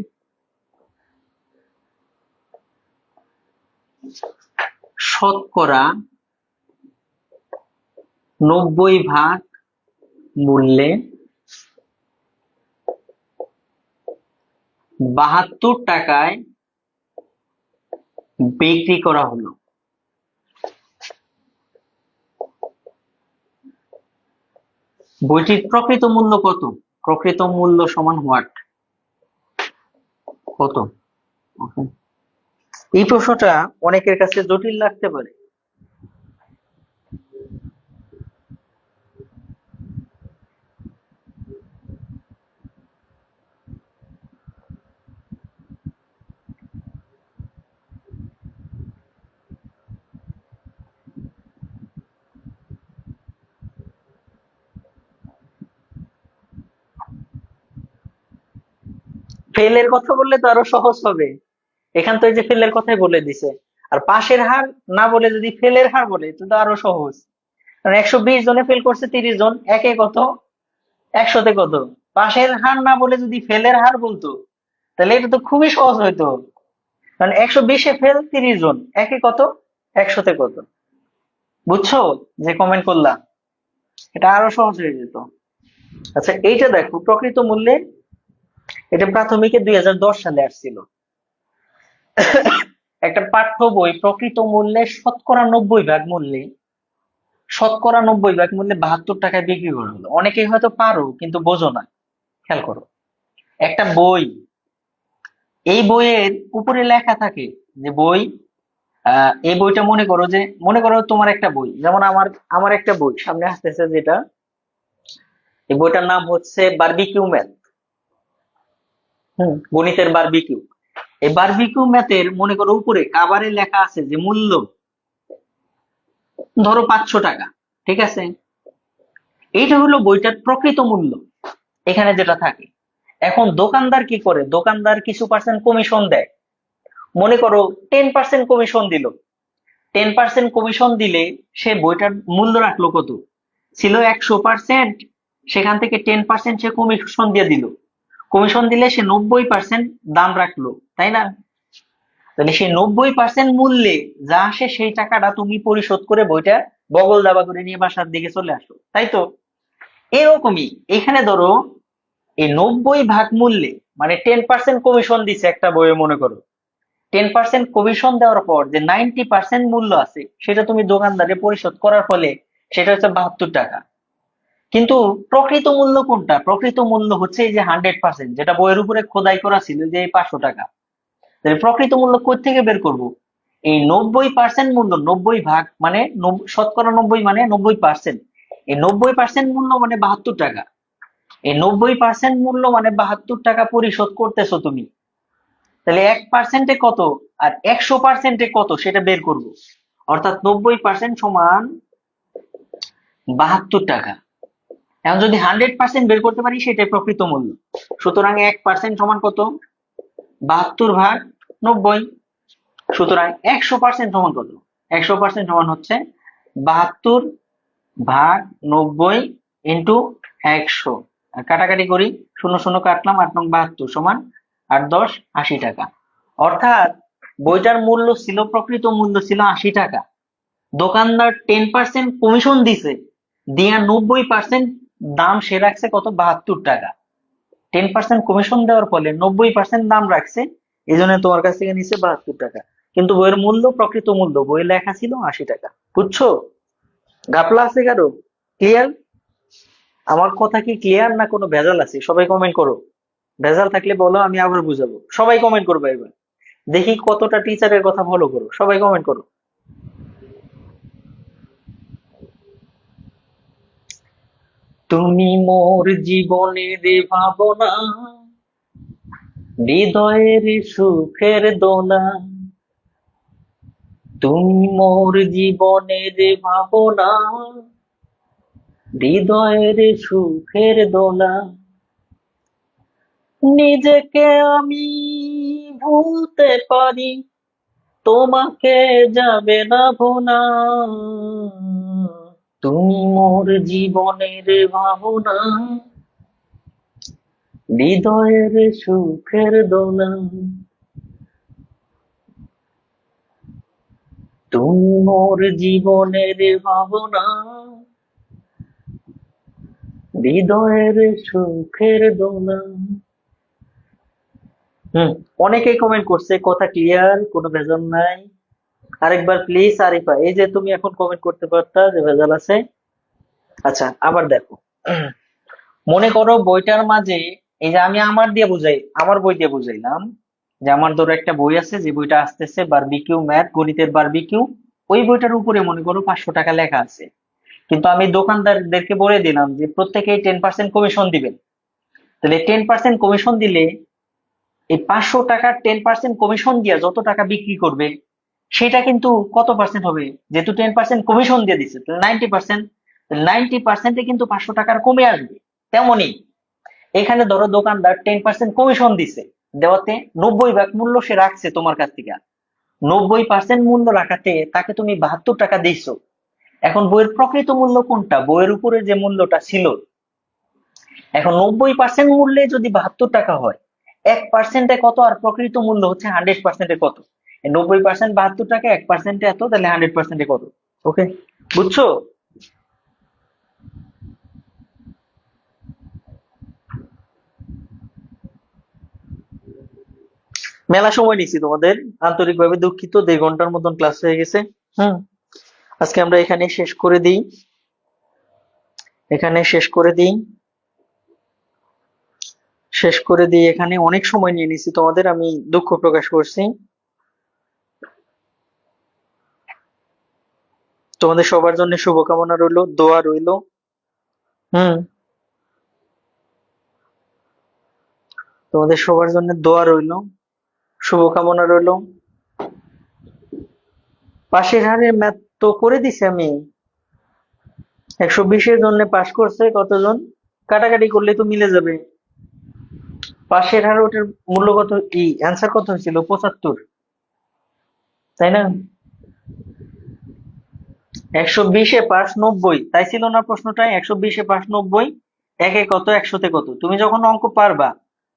শতকরা 90% মূল্যে 72 টাকায় বিক্রি করা হলো। বইটির প্রকৃত মূল্য কত? প্রকৃত মূল্য সমান হোয়াট? কত? এই প্রশ্নটা অনেকের কাছে জটিল লাগতে পারে। ফেলের কথা বললে তো আরো সহজ হবে। এখান তো এই যে ফেলের কথাই বলে দিছে। আর পাশের হার না বলে যদি ফেলের হার বলে তো আরো সহজ। কারণ 120 জনে ফেল করছে 30 জন, একে কত, 100-তে কত। পাশের হার না বলে যদি ফেলের হার বলতো তাহলে এটা তো খুবই সহজ হইতো। কারণ 120-এ ফেল 30 জন, একে কত, 100-তে কত। বুঝছো যে কমেন্ট করলাম? এটা আরো সহজ হয়ে যেত। আচ্ছা, এইটা দেখো প্রকৃত মূল্যে, এটা প্রাথমিকে 2010 সালে আসছিল। একটা পাঠ্য বই প্রকৃত মূল্যে শতকরা 90% মূল্যে 72 টাকায় বিক্রি করা হলো। অনেকেই হয়তো পারো কিন্তু বোঝো না। খেয়াল করো, একটা বই, এই বইয়ের উপরে লেখা থাকে যে বই, এই বইটা মনে করো তোমার একটা বই, যেমন আমার আমার একটা বই সামনে আসতেছে, যেটা এই বইটার নাম হচ্ছে বারবিকিউ ম্যাথ। গণিতের বারবিকিউ। এই বারবিকিউ ম্যাথের মনে করো উপরে কাভারে লেখা আছে যে মূল্য ধরো 500 টাকা। ঠিক আছে, এইটা হলো বইটার প্রকৃত মূল্য এখানে যেটা থাকে। এখন দোকানদার কি করে? দোকানদার কিছু পার্সেন্ট কমিশন দেয়। মনে করো 10% কমিশন দিল। 10% কমিশন দিলে সে বইটার মূল্য রাখলো কত? ছিল 100%, সেখান থেকে 10% সে কমিশন দিয়ে দিল। কমিশন দিলে সে 90% দাম রাখলো, তাই না? তাহলে সেই 90% মূল্যে যা আসে সেই টাকাটা তুমি পরিশোধ করে বইটা বগল দাবা করে নিয়ে বাসার দিকে চলে আসো, তাই তো? এরকমই এখানে ধরো এই 90% মূল্যে, মানে 10% কমিশন দিচ্ছে একটা বইয়ে, মনে করো 10% কমিশন দেওয়ার পর যে 90% মূল্য আছে সেটা তুমি দোকানদারে পরিশোধ করার ফলে সেটা হচ্ছে 72 টাকা। কিন্তু প্রকৃত মূল্য কোনটা? প্রকৃত মূল্য হচ্ছে এই যে 100%, যেটা বইয়ের উপরে খোদাই করা ছিল যে এই 500 টাকা। তাহলে প্রকৃত মূল্য কই থেকে বের করব? এই 90% মূল্য, 90 ভাগ মানে শতকরা 90 মানে 90%। এই 90% মূল্য মানে 72 টাকা। এই 90% মূল্য মানে 72 টাকা পরিশোধ করতেছো তুমি। তাহলে 1%-এ কত আর 100%-এ কত সেটা বের করব। অর্থাৎ 90% সমান 72 টাকা। এখন যদি 100% বের করতে পারি সেটাই প্রকৃত মূল্য। সুতরাং 1% সমান কত? 72/90। সুতরাং 100% সমান কত? 100% সমান হচ্ছে 72/90 ইন্টু 100। কাটাকাটি করি, 0 0 কাটলাম, 8×72 সমান 8×10 80 টাকা। অর্থাৎ বইটার মূল্য ছিল, প্রকৃত মূল্য ছিল 80 টাকা। দোকানদার 10% কমিশন দিছে, দিয়া 90% দাম সে রাখছে কত? 72 টাকা। 10% কমিশন দেওয়ার ফলে 90% দাম রাখছে, এই জন্য তোমার কাছ থেকে নিচ্ছে 72 টাকা। কিন্তু বইয়ের মূল্য, প্রকৃত মূল্য বইয়ে লেখা ছিল 80 টাকা। বুঝছো? ঘাপলা আছে কারো? ক্লিয়ার? আমার কথা কি ক্লিয়ার না কোনো ভেজাল আছে? সবাই কমেন্ট করো। ভেজাল থাকলে বলো, আমি আবার বুঝাবো। সবাই কমেন্ট করবে এবার। দেখি কতটা টিচারের কথা ফলো করো, সবাই কমেন্ট করো। তুমি মোর জীবনের ভাবনা, হৃদয়ের সুখের দোলা। তুমি মোর জীবনের ভাবনা, হৃদয়ের সুখের দোলা। নিজেকে আমি ভুলতে পারি, তোমাকে যাবে না ভোলা। তুমি মোর জীবনের ভাবনা, হৃদয়ের সুখের দোলা। তুমি মোর জীবনের ভাবনা, হৃদয়ের সুখের দোলা। অনেকেই কমেন্ট করছে, কথা ক্লিয়ার, কোনো ভেজাল নাই। আরেকবার প্লিজ আরিফা, এই যে তুমি এখন কমেন্ট করতে পারতা যে ভেজাল আছে। আচ্ছা, আবার দেখো। মনে করো বইটার মাঝে, এই যে আমি আমার দিয়ে বুঝাই, আমার বই দিয়ে বুঝাইলাম যে আমার ধরো একটা বই আছে, যে বইটা আসতেছে বারবিকিউ ম্যাথ, গণিতের বারবিকিউ। ওই বইটার উপরে মনে করো 500 টাকা লেখা আছে, কিন্তু আমি দোকানদারদেরকে বলে দিলাম যে প্রত্যেকেই 10% কমিশন দিবেন। তাহলে 10% কমিশন দিলে এই 500 টাকার 10% কমিশন দিয়ে যত টাকা বিক্রি করবে, সেটা কিন্তু কত পার্সেন্ট হবে? যেহেতু 10% কমিশন দিয়ে দিচ্ছে, তাহলে 90%। 90%-এ কিন্তু 500 টাকার কমে আসবে। তেমনি এখানে ধরো দোকানদার 10% কমিশন দিছে, দেওয়াতে 90 ভাগ মূল্য সে রাখছে তোমার কাছ থেকে। 90% মূল্য রাখাতে তাকে তুমি 72 টাকা দিছো। এখন বইয়ের প্রকৃত মূল্য কোনটা? বইয়ের উপরে যে মূল্যটা ছিল। এখন 90% মূল্যে যদি 72 টাকা হয়, 1%-এ কত, আর প্রকৃত মূল্য হচ্ছে 100%-এ কত? 90% 72 টাকা, 1%-এ এত, তাহলে 100%-এ কত? ওকে, বুঝছো? মেলা সময় নিছি তোমাদের, আন্তরিকভাবে দুঃখিত। 1.5 ঘন্টার মতন ক্লাস হয়ে গেছে। হুম আজকে আমরা এখানে শেষ করে দিই, এখানে শেষ করে দিই, শেষ করে দিই। এখানে অনেক সময় নিয়ে নিছি তোমাদের, আমি দুঃখ প্রকাশ করছি। তোমাদের সবার জন্য শুভকামনা রইলো, দোয়া রইলো। হুম তোমাদের সবার জন্য দোয়া রইলো, শুভকামনা রইলো। পাশের হারের ম্যাথ তো করে দিছি আমি। 120-এর জন্য পাস করছে কতজন? কাটাকাটি করলে তো মিলে যাবে। পাশের হার, ওটার মূল্য কত, কি অ্যান্সার কত হয়েছিল? 75, তাই না? 120-এ পাস 90, তাই ছিল না প্রশ্নটা? 120-এ পাস 90, একে কত, 100-তে কত। তুমি যখন অঙ্ক পারবা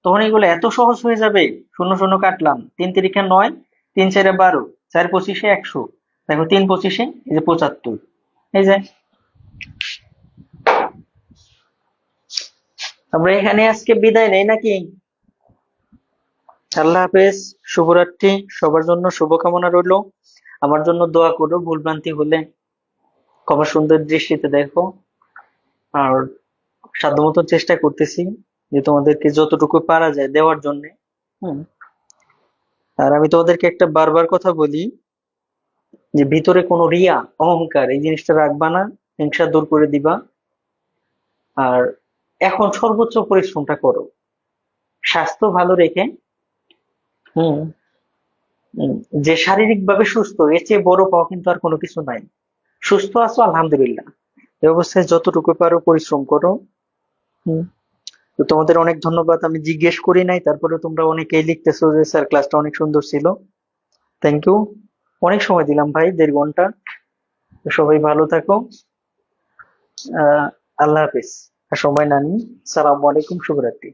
তখন এগুলো এত সহজ হয়ে যাবে। শূন্য শূন্য কাটলাম, 3 3 9, 3 4 12, 4 25-এ 100, দেখো 3 25-এ এই যে 75। এই যে আমরা এখানে আজকে বিদায় নেই নাকি? আল্লাহ হাফেজ, শুভরাত্রি, সবার জন্য শুভকামনা রইলো। আমার জন্য দোয়া করো, ভুলভ্রান্তি হলে ক্ষমা সুন্দর দৃষ্টিতে দেখো। আর সাধ্যমতো চেষ্টা করতেছি যে তোমাদেরকে যতটুকু পারা যায় দেওয়ার জন্য। হুম আর আমি তোমাদেরকে একটা বারবার কথা বলি, যে ভিতরে কোনো রিয়া, অহংকার এই জিনিসটা রাখবা না। হিংসা দূর করে দিবা। আর এখন সর্বোচ্চ পরিশ্রমটা করো, স্বাস্থ্য ভালো রেখে। হুম হুম, যে শারীরিক ভাবে সুস্থ, এর চেয়ে বড় পাওয়া কিন্তু আর কোনো কিছু নাই। সুস্থ আছো আলহামদুলিল্লাহ, এই অবস্থায় যতটুকু পারো পরিশ্রম করো। হুম তো তোমাদের অনেক ধন্যবাদ। আমি জিজ্ঞেস করি নাই, তারপরে তোমরা অনেকেই লিখতেছো যে স্যার ক্লাসটা অনেক সুন্দর ছিল। থ্যাংক ইউ, অনেক সময় দিলাম ভাই, 1.5 ঘন্টা। তো সবাই ভালো থাকো। আল্লাহ হাফিজ। আর সময় না নিই, সালাম আলাইকুম, শুভরাত্রি।